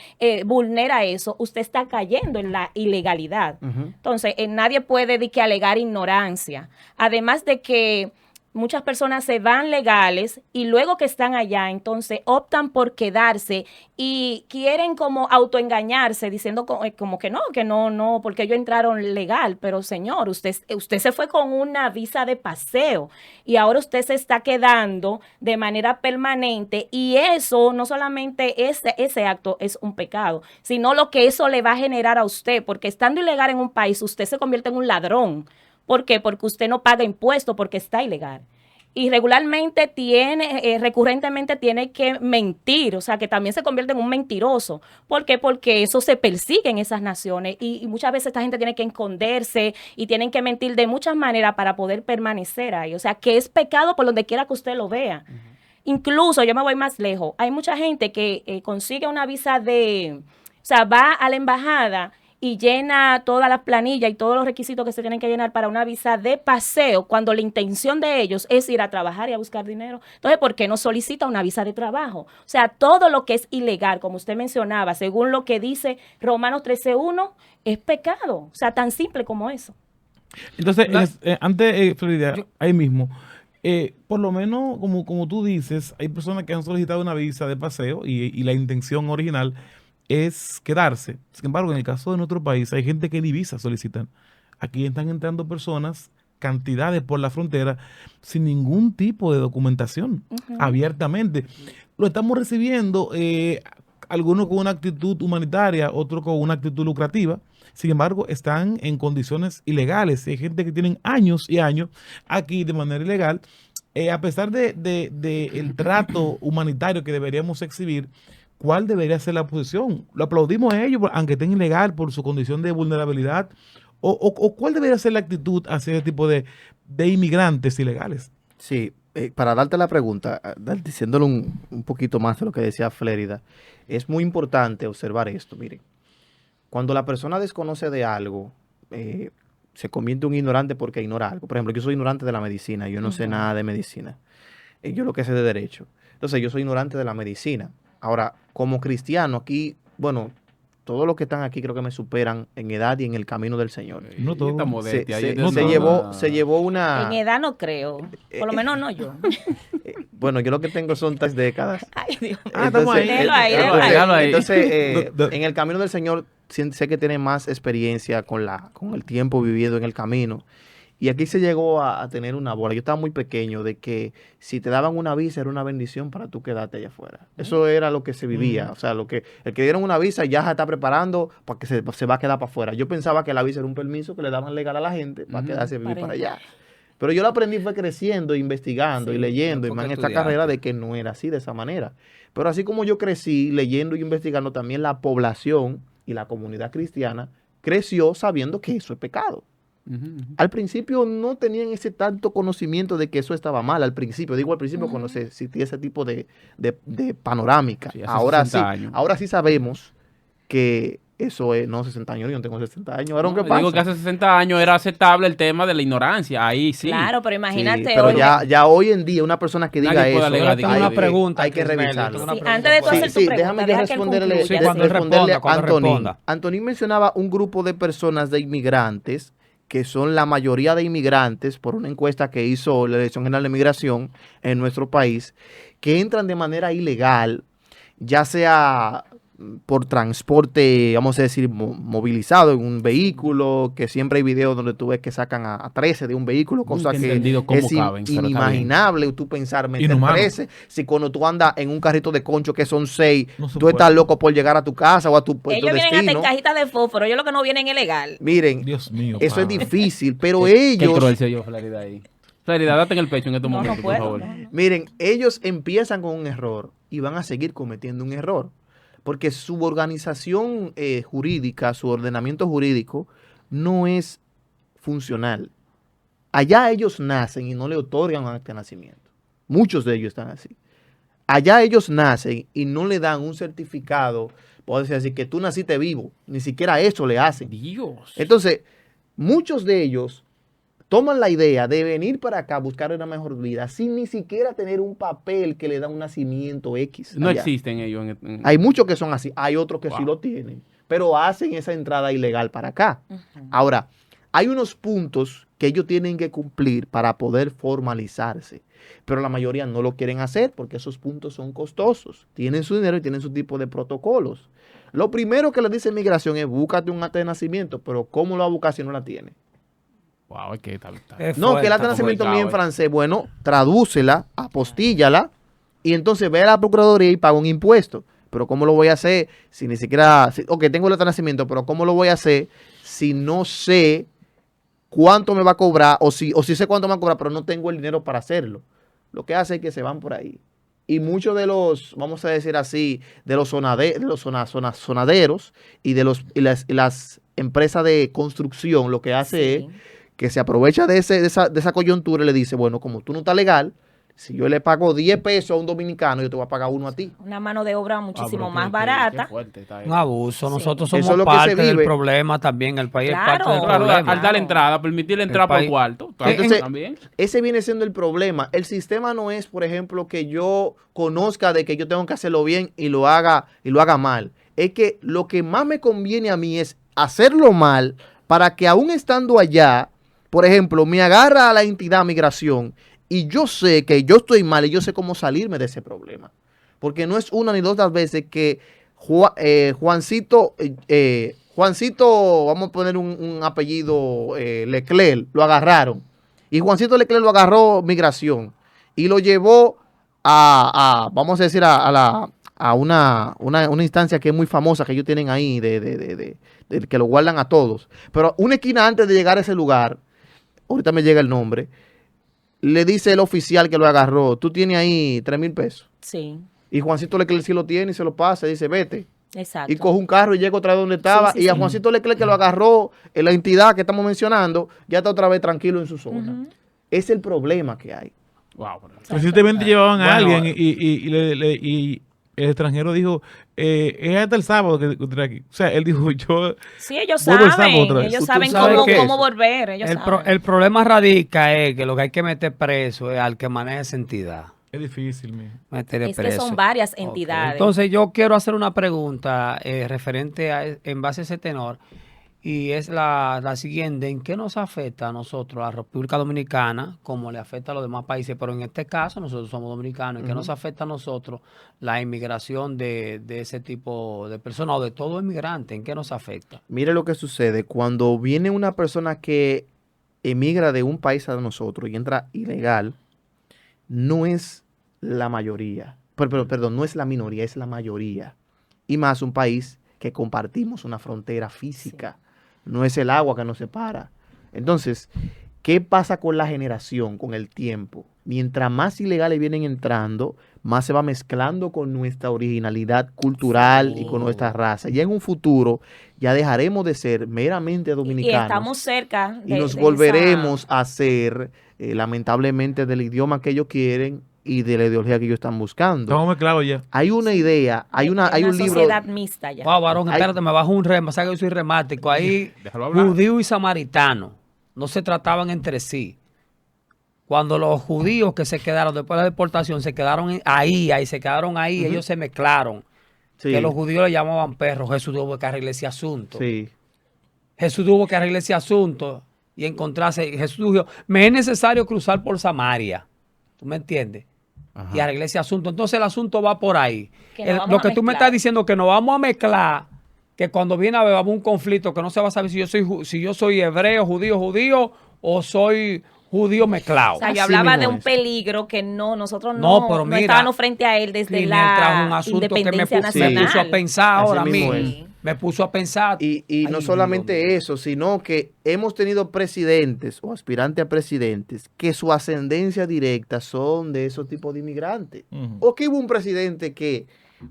vulnera eso, usted está cayendo en la ilegalidad. Ujú. Entonces, nadie puede de que alegar ignorancia. Además de que muchas personas se van legales y luego que están allá, entonces optan por quedarse y quieren como autoengañarse diciendo como que no, porque ellos entraron legal. Pero señor, usted se fue con una visa de paseo y ahora usted se está quedando de manera permanente, y eso no solamente ese acto es un pecado, sino lo que eso le va a generar a usted, porque estando ilegal en un país, usted se convierte en un ladrón. ¿Por qué? Porque usted no paga impuestos porque está ilegal. Y regularmente recurrentemente tiene que mentir, o sea, que también se convierte en un mentiroso. ¿Por qué? Porque eso se persigue en esas naciones y muchas veces esta gente tiene que esconderse y tienen que mentir de muchas maneras para poder permanecer ahí. O sea, que es pecado por donde quiera que usted lo vea. Incluso, yo me voy más lejos, hay mucha gente que consigue una visa o sea, va a la embajada y llena todas las planillas y todos los requisitos que se tienen que llenar para una visa de paseo, cuando la intención de ellos es ir a trabajar y a buscar dinero. Entonces, ¿por qué no solicita una visa de trabajo? O sea, todo lo que es ilegal, como usted mencionaba, según lo que dice Romanos 13:1, es pecado. O sea, tan simple como eso. Entonces, antes, Florida, ahí mismo, por lo menos, como tú dices, hay personas que han solicitado una visa de paseo y la intención original es quedarse. Sin embargo, en el caso de nuestro país, hay gente que ni visa solicitan. Aquí están entrando personas, cantidades por la frontera, sin ningún tipo de documentación, abiertamente. Lo estamos recibiendo, algunos con una actitud humanitaria, otros con una actitud lucrativa. Sin embargo, están en condiciones ilegales. Hay gente que tienen años y años aquí de manera ilegal. A pesar de el trato humanitario que deberíamos exhibir, ¿cuál debería ser la posición? ¿Lo aplaudimos a ellos, aunque estén ilegal por su condición de vulnerabilidad? ¿O cuál debería ser la actitud hacia ese tipo de inmigrantes ilegales? Sí, para darte la pregunta, diciéndole un poquito más de lo que decía Flérida, es muy importante observar esto. Miren, cuando la persona desconoce de algo, se convierte en un ignorante porque ignora algo. Por ejemplo, yo soy ignorante de la medicina, yo no sé nada de medicina. Yo lo que sé de derecho. Entonces, yo soy ignorante de la medicina. Ahora, como cristiano, aquí, bueno, todos los que están aquí creo que me superan en edad y en el camino del Señor. No todo. Se llevó una... En edad no creo. Por lo menos no yo. Bueno, yo lo que tengo son 3 décadas. Ay, Dios. Estamos ahí. Déjalo ahí. Entonces, en el camino del Señor, sé que tiene más experiencia con el tiempo vivido en el camino. Y aquí se llegó a tener una bola. Yo estaba muy pequeño de que si te daban una visa era una bendición para tú quedarte allá afuera. Eso era lo que se vivía. O sea, el que dieron una visa ya se está preparando para que se va a quedar para afuera. Yo pensaba que la visa era un permiso que le daban legal a la gente para quedarse a vivir para allá. Pero yo lo aprendí fue creciendo, investigando y leyendo y más en esta carrera de que no era así, de esa manera. Pero así como yo crecí leyendo y investigando, también la población y la comunidad cristiana creció sabiendo que eso es pecado. Al principio no tenían ese tanto conocimiento de que eso estaba mal. Al principio cuando se existía ese tipo de panorámica. Sí, ahora sí sabemos que eso es, no 60 años, yo no tengo 60 años. ¿Qué pasa? Digo que hace 60 años era aceptable el tema de la ignorancia, ahí sí. Claro, pero imagínate. Sí, pero ya hoy en día una persona que diga eso, una pregunta, hay que revisarlo. Antes de tú hacer tu pregunta, déjame yo responderle a Antonín. Antonín mencionaba un grupo de personas de inmigrantes que son la mayoría de inmigrantes, por una encuesta que hizo la Dirección General de Migración en nuestro país, que entran de manera ilegal, ya sea por transporte, vamos a decir, movilizado en un vehículo, que siempre hay videos donde tú ves que sacan a 13 de un vehículo, cosa que es inimaginable tú pensar meter 13. Si cuando tú andas en un carrito de concho que son 6, tú estás loco por llegar a tu casa o a tu destino. Ellos vienen hasta en cajitas de fósforo, ellos lo que no vienen es legal. Miren, Dios mío, eso es difícil, pero ellos... Qué cruel se oyó Flérida ahí. Flérida, date en el pecho en estos momentos, por favor. Miren, ellos empiezan con un error y van a seguir cometiendo un error. Porque su organización jurídica, su ordenamiento jurídico, no es funcional. Allá ellos nacen y no le otorgan un acta de nacimiento. Muchos de ellos están así. Allá ellos nacen y no le dan un certificado, puedo decir así, que tú naciste vivo. Ni siquiera eso le hacen. Dios. Entonces, muchos de ellos toman la idea de venir para acá a buscar una mejor vida sin ni siquiera tener un papel que le da un nacimiento X. No existen ellos. Hay muchos que son así, hay otros que sí lo tienen, pero hacen esa entrada ilegal para acá. Ahora, hay unos puntos que ellos tienen que cumplir para poder formalizarse, pero la mayoría no lo quieren hacer porque esos puntos son costosos. Tienen su dinero y tienen su tipo de protocolos. Lo primero que les dice migración es búscate un acta de nacimiento, pero ¿cómo lo va a buscar si no la tiene? Wow, que no, que el acta de nacimiento mío en francés, bueno, tradúcela, apostíllala y entonces ve a la procuraduría y paga un impuesto. Pero ¿cómo lo voy a hacer si ni siquiera, ok, tengo el acta de nacimiento, pero ¿cómo lo voy a hacer si no sé cuánto me va a cobrar o si sé cuánto me va a cobrar, pero no tengo el dinero para hacerlo? Lo que hace es que se van por ahí. Y muchos de los, vamos a decir así, de los sonaderos y de las empresas de construcción, lo que hace es que se aprovecha de esa coyuntura y le dice, bueno, como tú no estás legal, si yo le pago 10 pesos a un dominicano, yo te voy a pagar 1 a ti. Una mano de obra muchísimo más barata. Un abuso. Nosotros somos eso es lo parte que se del vive. problema también. El país Claro, es parte del Claro, problema. al dar entrada, permitirle entrar por cuarto. Entonces, También. ese viene siendo el problema. El sistema no es, por ejemplo, que yo conozca de que yo tengo que hacerlo bien y lo haga mal. Es que lo que más me conviene a mí es hacerlo mal para que aún estando allá, por ejemplo, me agarra a la entidad migración y yo sé que yo estoy mal y yo sé cómo salirme de ese problema. Porque no es una ni dos veces que Juancito, Juancito, vamos a poner un apellido, Leclerc, lo agarraron. Y Juancito Leclerc lo agarró migración y lo llevó vamos a decir, a una instancia que es muy famosa que ellos tienen ahí, de que lo guardan a todos. Pero una esquina antes de llegar a ese lugar, ahorita me llega el nombre, le dice el oficial que lo agarró, tú tienes ahí 3,000 pesos. Sí. Y Juancito Leclerc sí lo tiene y se lo pasa y dice, vete. Exacto. Y coge un carro y llega otra vez donde estaba. Sí, sí, y a sí. Juancito Leclerc, que lo agarró en la entidad que estamos mencionando, ya está otra vez tranquilo en su zona. Ujú. Es el problema que hay. Wow. Recientemente llevaban a Bueno, alguien y el extranjero dijo, es hasta el sábado que usted aquí. O sea, él dijo, yo... Sí, ellos vuelvo el sábado saben, otra vez. ellos ¿Tú saben sabes cómo, qué es cómo eso? volver, ellos saben. El problema radica es que lo que hay que meter preso es al que maneja esa entidad. Es difícil, mijo. Meterle Es que preso. son varias Ok. entidades. Entonces yo quiero hacer una pregunta referente en base a ese tenor, y es la siguiente: ¿en qué nos afecta a nosotros, a la República Dominicana, como le afecta a los demás países? Pero en este caso nosotros somos dominicanos. ¿En qué nos afecta a nosotros la inmigración de ese tipo de personas o de todo inmigrante? ¿En qué nos afecta? Mire lo que sucede cuando viene una persona que emigra de un país a nosotros y entra ilegal, no es la mayoría, perdón, no es la minoría, es la mayoría. Y más un país que compartimos una frontera física. No es el agua que nos separa. Entonces, ¿qué pasa con la generación, con el tiempo? Mientras más ilegales vienen entrando, más se va mezclando con nuestra originalidad cultural y con nuestra raza. Ya en un futuro, ya dejaremos de ser meramente y dominicanos. estamos cerca Y nos volveremos a ser, lamentablemente, del idioma que ellos quieren y de la ideología que ellos están buscando. Estamos mezclados ya. Hay una idea, hay un libro. sociedad mixta ya. Wow, varón, Hay- espérate, me bajo un rema, sabes que yo soy remático. Ahí, Déjalo hablar. judío y samaritano no se trataban entre sí. Cuando los judíos que se quedaron después de la deportación se quedaron ahí, ellos se mezclaron. Sí, Que los judíos le llamaban perros. Jesús tuvo que arreglar ese asunto. sí. Jesús tuvo que arreglar ese asunto y encontrarse. Jesús dijo, me es necesario cruzar por Samaria. ¿Tú me entiendes? Ajá. Y arreglar ese asunto. Entonces el asunto va por ahí. Que nos vamos Lo a que tú me mezclar. estás diciendo que nos vamos a mezclar, que cuando viene a haber un conflicto que no se va a saber si yo soy hebreo, judío o soy judío mezclado. O sea, Así yo hablaba mismo de un es. peligro que nosotros No, no, pero no mira, estábamos frente a él desde Clinel trajo un la asunto que me independencia puso nacional. a pensar Así ahora a mí. mismo es. Me puso a pensar. Y Ay, no Dios solamente mío. eso, sino que hemos tenido presidentes o aspirantes a presidentes que su ascendencia directa son de esos tipos de inmigrantes. Ujú. O que hubo un presidente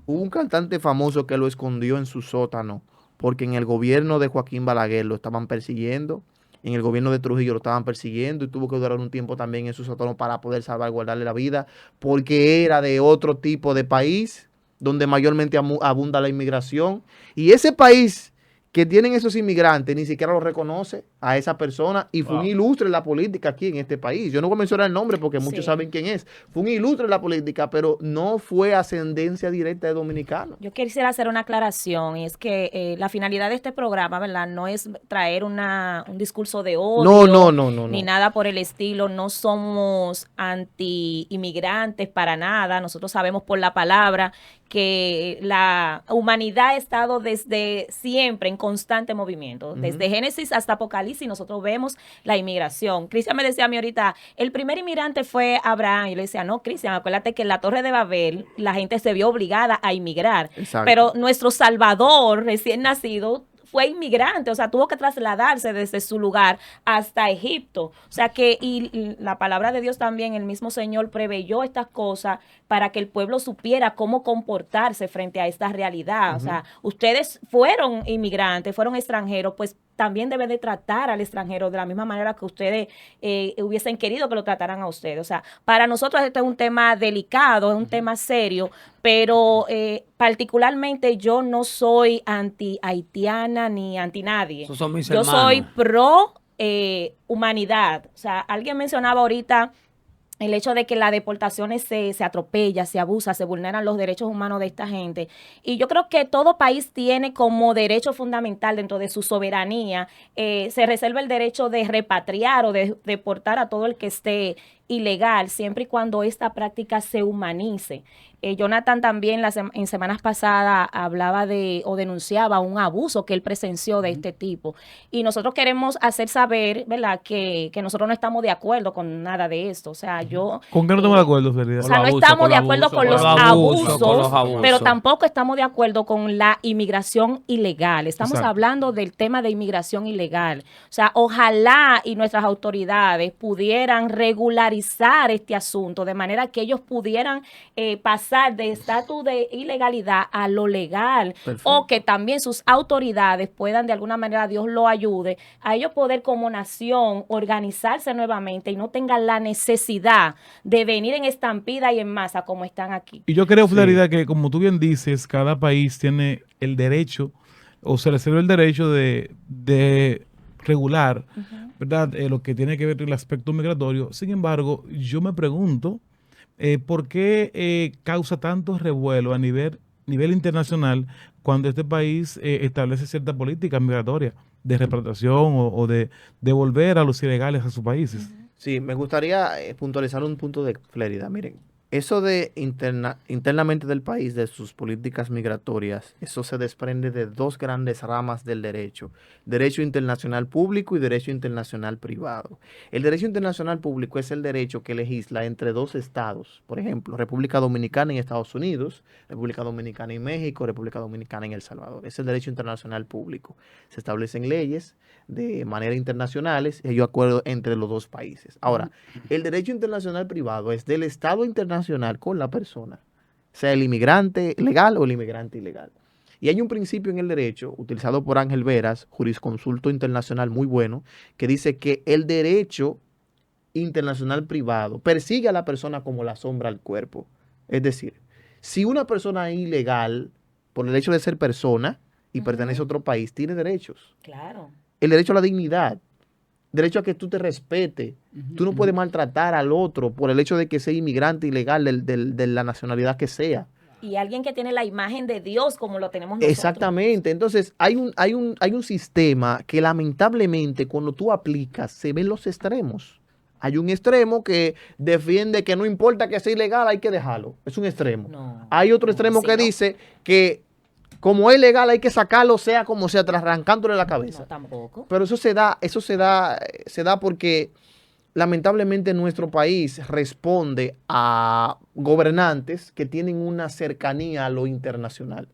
hubo un cantante famoso que lo escondió en su sótano, porque en el gobierno de Joaquín Balaguer lo estaban persiguiendo, en el gobierno de Trujillo lo estaban persiguiendo y tuvo que durar un tiempo también en su sótano para poder salvaguardarle la vida, porque era de otro tipo de país donde mayormente abunda la inmigración. Y ese país que tienen esos inmigrantes ni siquiera lo reconoce a esa persona y fue un ilustre en la política aquí en este país. Yo no voy a mencionar el nombre porque muchos Sí. saben quién es. Fue un ilustre en la política, pero no fue ascendencia directa de dominicano. Yo quisiera hacer una aclaración, y es que la finalidad de este programa, ¿verdad? No es traer un discurso de odio No. ni nada por el estilo. No somos anti-inmigrantes para nada. Nosotros sabemos por la palabra que la humanidad ha estado desde siempre en constante movimiento. Desde Génesis hasta Apocalipsis nosotros vemos la inmigración. Cristian me decía a mí ahorita, el primer inmigrante fue Abraham. Yo le decía, no, Cristian, acuérdate que en la Torre de Babel la gente se vio obligada a inmigrar. Exacto. Pero nuestro Salvador recién nacido fue inmigrante, o sea, tuvo que trasladarse desde su lugar hasta Egipto. O sea que, y la palabra de Dios también, el mismo Señor preveyó estas cosas para que el pueblo supiera cómo comportarse frente a esta realidad. O sea, ustedes fueron inmigrantes, fueron extranjeros, pues también deben de tratar al extranjero de la misma manera que ustedes hubiesen querido que lo trataran a ustedes. O sea, para nosotros esto es un tema delicado, es un tema serio, pero particularmente yo no soy anti-haitiana ni anti-nadie. Esos son mis Yo hermanos. soy pro humanidad. O sea, alguien mencionaba ahorita el hecho de que las deportaciones se atropella, se abusa, se vulneran los derechos humanos de esta gente. Y yo creo que todo país tiene como derecho fundamental dentro de su soberanía, se reserva el derecho de repatriar o de deportar a todo el que esté ilegal siempre y cuando esta práctica se humanice. Jonathan también en semanas pasadas hablaba o denunciaba un abuso que él presenció de este tipo. Y nosotros queremos hacer saber, ¿verdad?, que nosotros no estamos de acuerdo con nada de esto. O sea, ¿Con qué no estamos de acuerdo, Ferida? O sea, no estamos de acuerdo con los abusos, pero tampoco estamos de acuerdo con la inmigración ilegal. Estamos hablando del tema de inmigración ilegal. O sea, ojalá y nuestras autoridades pudieran regularizar este asunto de manera que ellos pudieran pasar de estatus de ilegalidad a lo legal. Perfecto. O que también sus autoridades puedan de alguna manera, Dios lo ayude, a ellos poder como nación organizarse nuevamente y no tengan la necesidad de venir en estampida y en masa como están aquí. Y yo creo, Florida, que como tú bien dices, cada país tiene el derecho, o se le reserva el derecho de regular, ¿verdad? Lo que tiene que ver con el aspecto migratorio. Sin embargo, yo me pregunto, ¿por qué causa tanto revuelo a nivel internacional cuando este país establece cierta política migratoria de repatriación o de devolver a los ilegales a sus países? Sí, me gustaría puntualizar un punto de Florida. Miren, eso de internamente del país, de sus políticas migratorias, eso se desprende de dos grandes ramas del derecho: derecho internacional público y derecho internacional privado. El derecho internacional público es el derecho que legisla entre dos estados, por ejemplo, República Dominicana y Estados Unidos, República Dominicana y México, República Dominicana y El Salvador. Es el derecho internacional público. Se establecen leyes de manera internacionales y hay acuerdo entre los dos países. Ahora, el derecho internacional privado es del Estado internacional con la persona, sea el inmigrante legal o el inmigrante ilegal. Y hay un principio en el derecho utilizado por Ángel Veras, jurisconsulto internacional muy bueno, que dice que el derecho internacional privado persigue a la persona como la sombra al cuerpo. Es decir, si una persona es ilegal por el hecho de ser persona y pertenece a otro país, tiene derechos. Claro. El derecho a la dignidad, derecho a que tú te respetes. Tú no puedes maltratar al otro por el hecho de que sea inmigrante ilegal de la nacionalidad que sea. Y alguien que tiene la imagen de Dios como lo tenemos nosotros. Exactamente. Entonces, hay un sistema que lamentablemente cuando tú aplicas se ven los extremos. Hay un extremo que defiende que no importa que sea ilegal, hay que dejarlo. Es un extremo. No, hay otro extremo que dice que como es legal hay que sacarlo, sea como sea, arrancándole la cabeza. No, tampoco. Pero eso se da porque lamentablemente nuestro país responde a gobernantes que tienen una cercanía a lo internacional.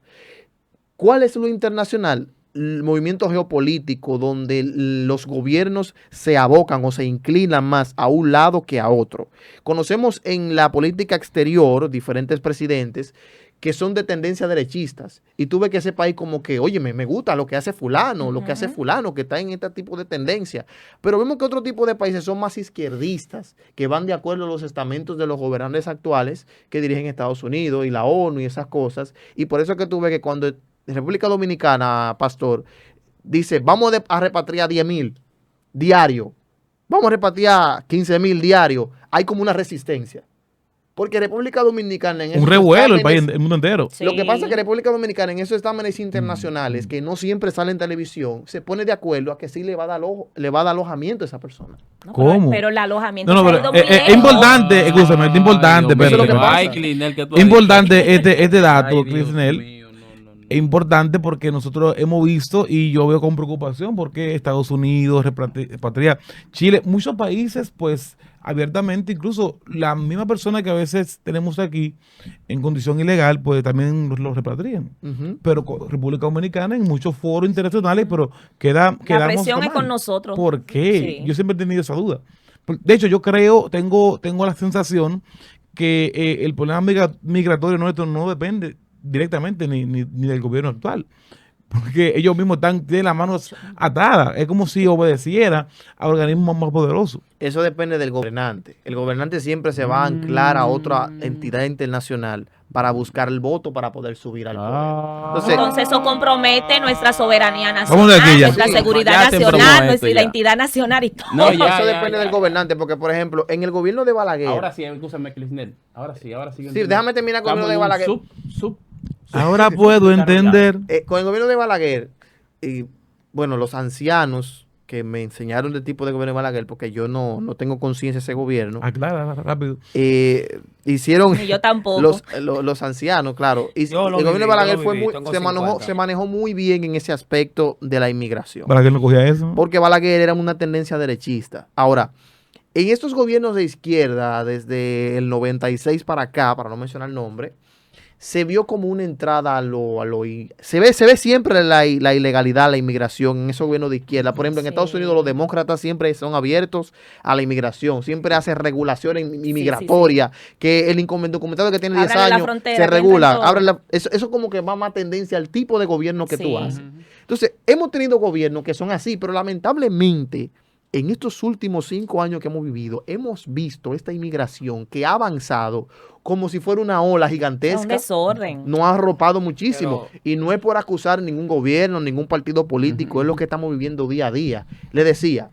¿Cuál es lo internacional? El movimiento geopolítico donde los gobiernos se abocan o se inclinan más a un lado que a otro. Conocemos en la política exterior diferentes presidentes que son de tendencia derechistas. Y tú ves que ese país como que, oye, me gusta lo que hace fulano, lo que hace fulano, que está en este tipo de tendencia. Pero vemos que otro tipo de países son más izquierdistas, que van de acuerdo a los estamentos de los gobernantes actuales que dirigen Estados Unidos y la ONU y esas cosas. Y por eso es que tú ves que cuando República Dominicana, Pastor, dice, vamos a repatriar 10,000 diarios, vamos a repatriar 15,000 diarios, hay como una resistencia. Porque República Dominicana en un revuelo el mundo entero. Sí. Lo que pasa es que República Dominicana en esos exámenes internacionales que no siempre salen en televisión, se pone de acuerdo a que sí le va a dar alojamiento a esa persona. No, ¿Cómo? Pero el alojamiento es importante, escúchame, es importante, pero importante este dato, Clisnel. Es importante porque nosotros hemos visto y yo veo con preocupación porque Estados Unidos repatria, Chile, muchos países pues abiertamente, incluso la misma persona que a veces tenemos aquí en condición ilegal pues también los repatrian. Pero República Dominicana en muchos foros internacionales, pero quedamos la presión es con nosotros. ¿Por qué? Sí. Yo siempre he tenido esa duda. De hecho, yo tengo la sensación que el problema migratorio nuestro no depende directamente ni del gobierno actual, porque ellos mismos tienen las manos atadas. Es como si obedeciera a organismos más poderosos. Eso depende del gobernante. El gobernante siempre se va a anclar a otra entidad internacional para buscar el voto para poder subir al poder. Entonces eso compromete nuestra soberanía nacional, nuestra seguridad nacional, nuestra identidad nacional y todo. No, eso depende del gobernante, porque por ejemplo, en el gobierno de Balaguer. Ahora sí, escúchame, Clisnel. Ahora sí. Sí, déjame terminar con el gobierno de Balaguer. Ahora puedo entender. Con el gobierno de Balaguer, bueno, los ancianos que me enseñaron del tipo de gobierno de Balaguer, porque yo no tengo conciencia de ese gobierno. Aclara, rápido. Hicieron Ni yo tampoco. los ancianos, claro. Y el Yo lo gobierno viví, de Balaguer yo lo viví, tengo se 50. manejó muy bien en ese aspecto de la inmigración. Balaguer no cogía eso. Porque Balaguer era una tendencia derechista. Ahora, en estos gobiernos de izquierda, desde el 96 para acá, para no mencionar el nombre, se vio como una entrada se ve siempre la ilegalidad, la inmigración en esos gobiernos de izquierda. Por ejemplo, en Estados Unidos los demócratas siempre son abiertos a la inmigración, siempre hacen regulaciones inmigratorias, que el indocumentado que tiene 10 años se regula. Eso como que va más tendencia al tipo de gobierno que tú haces. Entonces, hemos tenido gobiernos que son así, pero lamentablemente en estos últimos 5 años que hemos vivido, hemos visto esta inmigración que ha avanzado como si fuera una ola gigantesca. Un desorden. Nos ha arropado muchísimo. Y no es por acusar ningún gobierno, ningún partido político, es lo que estamos viviendo día a día. Le decía,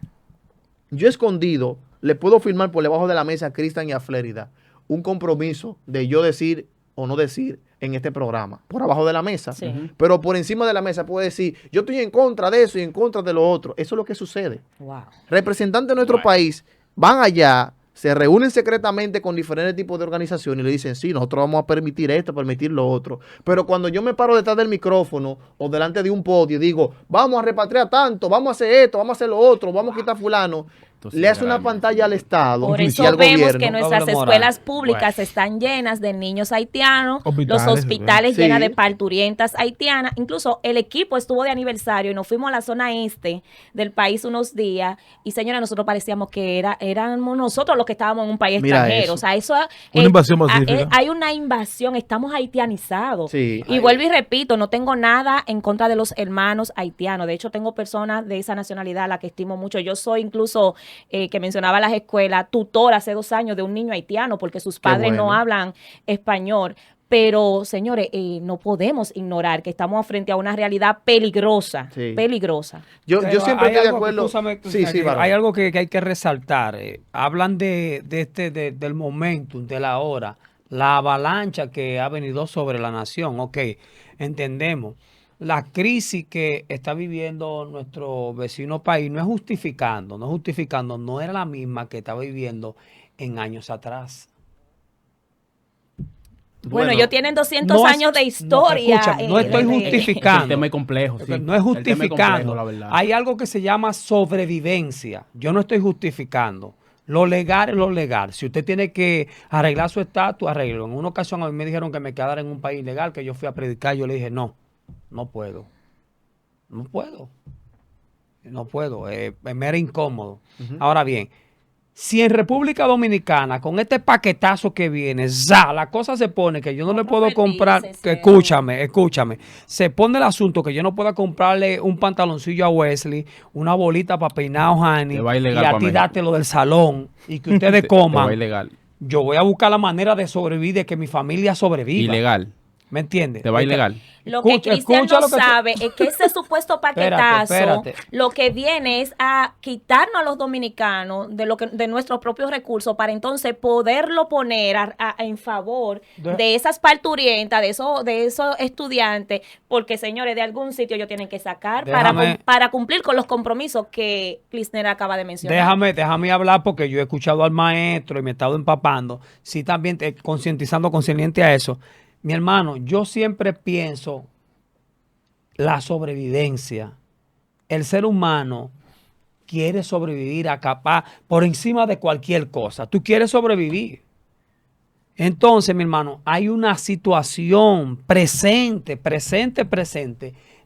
yo escondido, le puedo firmar por debajo de la mesa a Cristian y a Flérida un compromiso de yo decir o no decir en este programa, por abajo de la mesa, pero por encima de la mesa puede decir, yo estoy en contra de eso y en contra de lo otro. Eso es lo que sucede. Representantes de nuestro país van allá, se reúnen secretamente con diferentes tipos de organizaciones y le dicen, sí, nosotros vamos a permitir esto, permitir lo otro. Pero cuando yo me paro detrás del micrófono o delante de un podio y digo, vamos a repatriar tanto, vamos a hacer esto, vamos a hacer lo otro, vamos a quitar fulano, entonces, le hace una pantalla al Estado por eso y al vemos gobierno. que nuestras escuelas públicas están llenas de niños haitianos, los hospitales llenos de parturientas haitianas. Incluso el equipo estuvo de aniversario y nos fuimos a la zona este del país unos días y, señora, nosotros parecíamos que éramos nosotros los que estábamos en un país extranjero. O sea, eso una invasión pacífica. Hay una invasión, estamos haitianizados. Sí, y vuelvo y repito, no tengo nada en contra de los hermanos haitianos. De hecho, tengo personas de esa nacionalidad a la que estimo mucho. Yo soy incluso que mencionaba las escuelas, tutor hace 2 años de un niño haitiano porque sus padres no hablan español. Pero, señores, no podemos ignorar que estamos frente a una realidad peligrosa, peligrosa. Yo siempre estoy de acuerdo. Hay algo que hay que resaltar. Hablan del momentum, de la hora, la avalancha que ha venido sobre la nación. Ok, entendemos. La crisis que está viviendo nuestro vecino país no era la misma que estaba viviendo en años atrás. Bueno, ellos tienen 200 años de historia. No estoy justificando. El tema es complejo. Sí. No es justificando. La verdad. Hay algo que se llama sobrevivencia. Yo no estoy justificando. Lo legal es lo legal. Si usted tiene que arreglar su estatus, arreglo. En una ocasión a mí me dijeron que me quedara en un país legal, que yo fui a predicar. Yo le dije, no puedo. Me era incómodo. Ahora bien, si en República Dominicana, con este paquetazo que viene, la cosa se pone que yo no le puedo comprar, escúchame, se pone el asunto que yo no pueda comprarle un pantaloncillo a Wesley, una bolita para peinar a Ohani, y a ti dátelo del salón, y que ustedes coman. Yo voy a buscar la manera de sobrevivir, de que mi familia sobreviva. Ilegal. ¿Me entiendes? Te va ilegal. Lo que Cristian no sabe es que ese supuesto paquetazo lo que viene es a quitarnos a los dominicanos de nuestros propios recursos para entonces poderlo poner en favor de esas parturientas, de esos estudiantes, porque, señores, de algún sitio ellos tienen que sacar para cumplir con los compromisos que Clisner acaba de mencionar. Déjame hablar porque yo he escuchado al maestro y me he estado empapando. Sí, también consciente a eso. Mi hermano, yo siempre pienso la sobrevivencia. El ser humano quiere sobrevivir por encima de cualquier cosa. Tú quieres sobrevivir. Entonces, mi hermano, hay una situación presente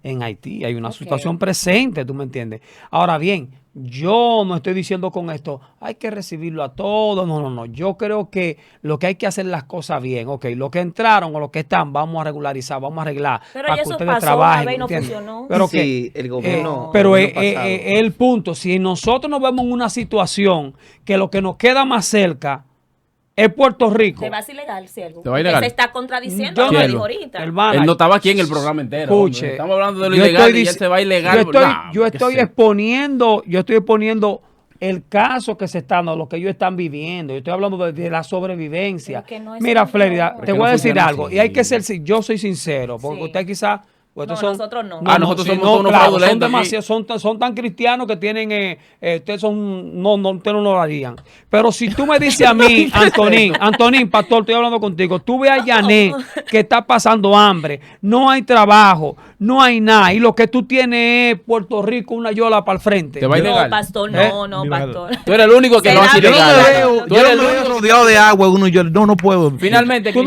en Haití. Hay una situación presente, ¿tú me entiendes? Ahora bien, yo no estoy diciendo con esto, hay que recibirlo a todos. No. Yo creo que lo que hay que hacer es las cosas bien. Ok, los que entraron o los que están, vamos a regularizar, vamos a arreglar. Pero para que ustedes pasó, trabajen. no funcionó. Pero sí, el gobierno. Pero el punto, si nosotros nos vemos en una situación que lo que nos queda más cerca es Puerto Rico. Te vas ilegal, Cielo. Te va ilegal. Se está contradiciendo lo que dijo ahorita. Hermana, él no estaba aquí en el programa entero. Escuche, estamos hablando de lo ilegal y él se va ilegal. Yo estoy exponiendo el caso que se está dando, lo que ellos están viviendo. Yo estoy hablando de la sobrevivencia. No es. Mira, Flérida, te voy a decir algo. Y hay que ser, yo soy sincero, porque usted quizás Pues No, estos nosotros no. Nosotros somos unos claro, fraudulentos son demasiado, son tan cristianos que tienen, ustedes ustedes no lo harían. Pero si tú me dices a mí, Antonín, pastor, estoy hablando contigo, tú ves a Yané que está pasando hambre, no hay trabajo, no hay nada, y lo que tú tienes es Puerto Rico, una yola para el frente. ¿Te va a No, ilegal? pastor, ¿Eh? no, Ilegal. pastor. Tú eres el único que no hace Será ilegal. ilegal. Tú Yo eres el lo veo único. rodeado de agua, yo no puedo. Finalmente, Tú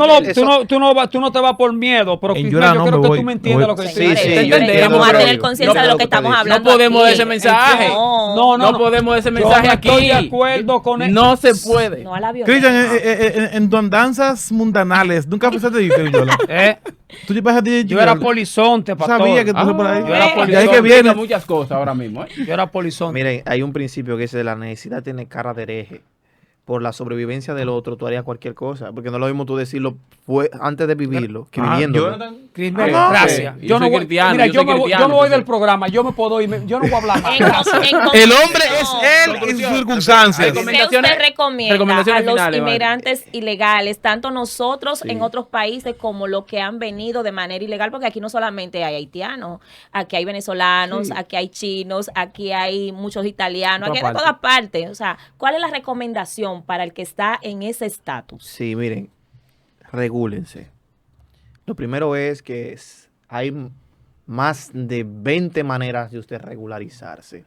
no te vas por miedo, pero En Crismel, Yura yo no quiero me que voy, tú me me entiendas voy. lo que Señores, estoy sí, diciendo. entendemos, vamos a pero tener conciencia de lo que estamos hablando. No podemos aquí. de ese mensaje. No, No podemos de ese mensaje Yo no aquí. estoy de acuerdo con eso. No se puede. No a la violencia. Cristian, en tus andanzas mundanales, ¿nunca pensaste de irte, Yola? ¿Eh? ¿Tú te pasas de Yo era polizonte, pastor. Sabía que tú eres por ahí. Yo era Y ahí polizonte. que viene. Muchas cosas ahora mismo. Yo era polizonte. Miren, hay un principio que dice la necesidad tiene cara de hereje. Por la sobrevivencia del otro, tú harías cualquier cosa. Porque no es lo mismo tú decirlo antes de vivirlo que viviéndolo. Crismel, Ah, gracias. sí. Yo soy cristiano, mira, yo yo soy me cristiano, voy del entonces. programa, yo me puedo ir, yo no voy a hablar más. El hombre es él en sus circunstancias. ¿Qué usted recomienda a recomendaciones los finales, vale. inmigrantes ilegales, tanto nosotros Sí. en otros países como los que han venido de manera ilegal? Porque aquí no solamente hay haitianos, aquí hay venezolanos, Sí. aquí hay chinos, aquí hay muchos italianos, Otra aquí hay de parte. todas partes. O sea, ¿cuál es la recomendación para el que está en ese estatus? Sí, miren, regúlense. Lo primero es que hay más de 20 maneras de usted regularizarse.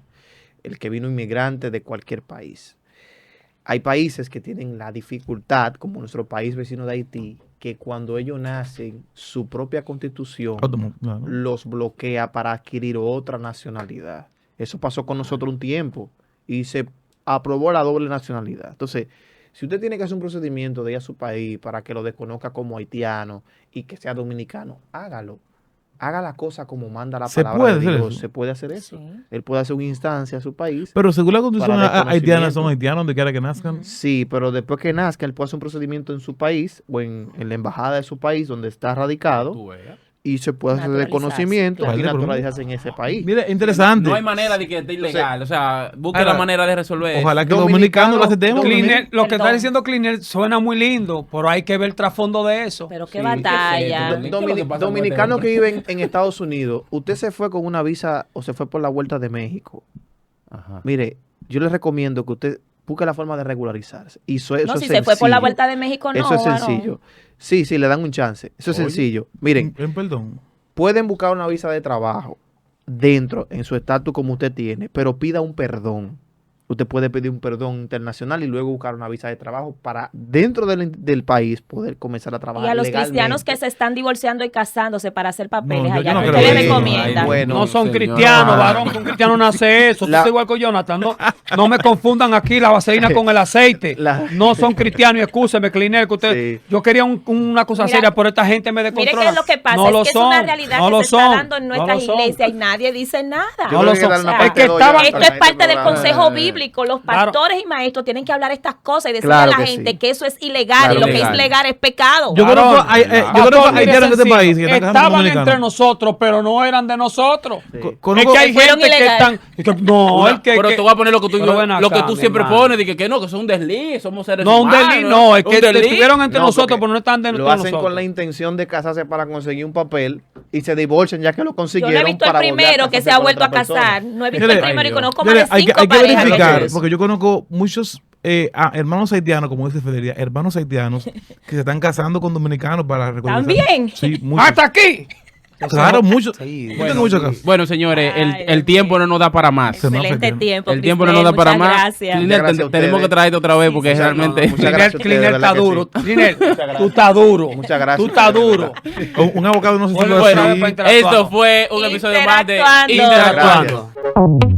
El que vino inmigrante de cualquier país. Hay países que tienen la dificultad, como nuestro país vecino de Haití, que cuando ellos nacen, su propia constitución Claro. los bloquea para adquirir otra nacionalidad. Eso pasó con nosotros un tiempo y se aprobó la doble nacionalidad. Entonces, si usted tiene que hacer un procedimiento de ir a su país para que lo desconozca como haitiano y que sea dominicano, hágalo. Haga la cosa como manda la ¿Se palabra puede de hacer Dios. eso? Se puede hacer eso. Sí. Él puede hacer una instancia a su país. Pero según la constitución Para haitiana, desconocimiento. son haitianos donde quiera que nazcan. Sí, pero después que nazca, él puede hacer un procedimiento en su país o en la embajada de su país donde está radicado Tú veas. y se puede hacer de Naturalizarse, conocimiento claro. y naturalizarse en ese país. Mira, interesante. No hay manera de que esté ilegal. O sea, busque Ahora, la manera de resolver. Ojalá que los Dominicano, dominicanos lo aceptemos. Clinel, lo que está Perdón. diciendo Clinel suena muy lindo, pero hay que ver el trasfondo de eso. Pero qué Sí, batalla. ¿qué es lo que pasa con Dominicano este que viven en Estados Unidos, usted se fue con una visa o se fue por la vuelta de México. Ajá. Mire, yo le recomiendo que usted busque la forma de regularizarse. Y eso No, es si se fue por la sencillo. vuelta de México, no. Eso es varón. sencillo. Sí, le dan un chance. Eso es Oye. sencillo. Miren, Perdón. pueden buscar una visa de trabajo dentro, en su estatus como usted tiene, pero pida un perdón. Usted puede pedir un perdón internacional y luego buscar una visa de trabajo para dentro del país poder comenzar a Y trabajar a los legalmente. cristianos que se están divorciando y casándose para hacer papeles No, yo allá, no ¿qué creo le que eso. recomienda? Ay, Bueno, No son señor. cristianos, varón, que un cristiano no hace eso. Tú La- estás igual con Jonathan. No me confundan aquí la vaselina con el aceite. No son cristianos y excúseme, Clinel, que usted. Sí. Yo quería una cosa Mira, seria, pero esta gente me Mire descontrola. qué es lo que pasa, No lo es que son, es una realidad no que lo se está son, dando en no nuestras lo son. iglesias y nadie dice nada. Yo No creo lo que son. dar una O sea, parte es que dos estaban- ya Esto para es este parte del programa. consejo bíblico. Los Claro. pastores y maestros tienen que hablar estas cosas y decirle Claro a la que gente sí. que eso es ilegal Claro y lo que que es sí. legal es pecado. Yo Varón, conozco hay- yo Pastor, conozco mire, haitianos de este sencillo. país que están casando con Estaban dominicanos. entre nosotros, pero no eran de nosotros. Conozco- Es que hay fueron gente que ilegales. están. No, el que. Pero te voy a poner lo que tú, Pero ven lo que acá, tú mi siempre hermano. pones, de que no, que es un desliz, somos seres No, un humanos. delito, no, es un que desliz. estuvieron entre No, nosotros, porque pero no están dentro lo de hacen nosotros. con la intención de casarse para conseguir un papel y se divorcian ya que lo Yo consiguieron. no he visto el para volver a primero que casarse se ha con vuelto a otra persona. casar. No he visto Mire, el primero y conozco más Mire, de hay que 5 parejas. verificar, de porque yo conozco muchos hermanos haitianos, como dice Federia, hermanos haitianos que se están casando con dominicanos para reconocer. ¿También? Sí, muchos. ¡Hasta aquí! Claro, muchos. Sí, Yo tengo muchos casos. Bueno, señores, Ay, el Dios tiempo mío. no nos da para más. Se me Excelente afecta. tiempo. El tiempo no nos da Cristel, para muchas más. gracias. Clinel, Muchas gracias a tenemos ustedes. que traerte otra vez porque Sí, realmente... no, muchas gracias a ustedes, Clinel de está verdad que duro. sí. Clinel, gracias. tú estás duro. Muchas gracias. Tú estás duro. Un abogado no se Bueno, sirve bueno, así. para interactuar. Esto fue un episodio más de Interactuando. Interactuando. Gracias.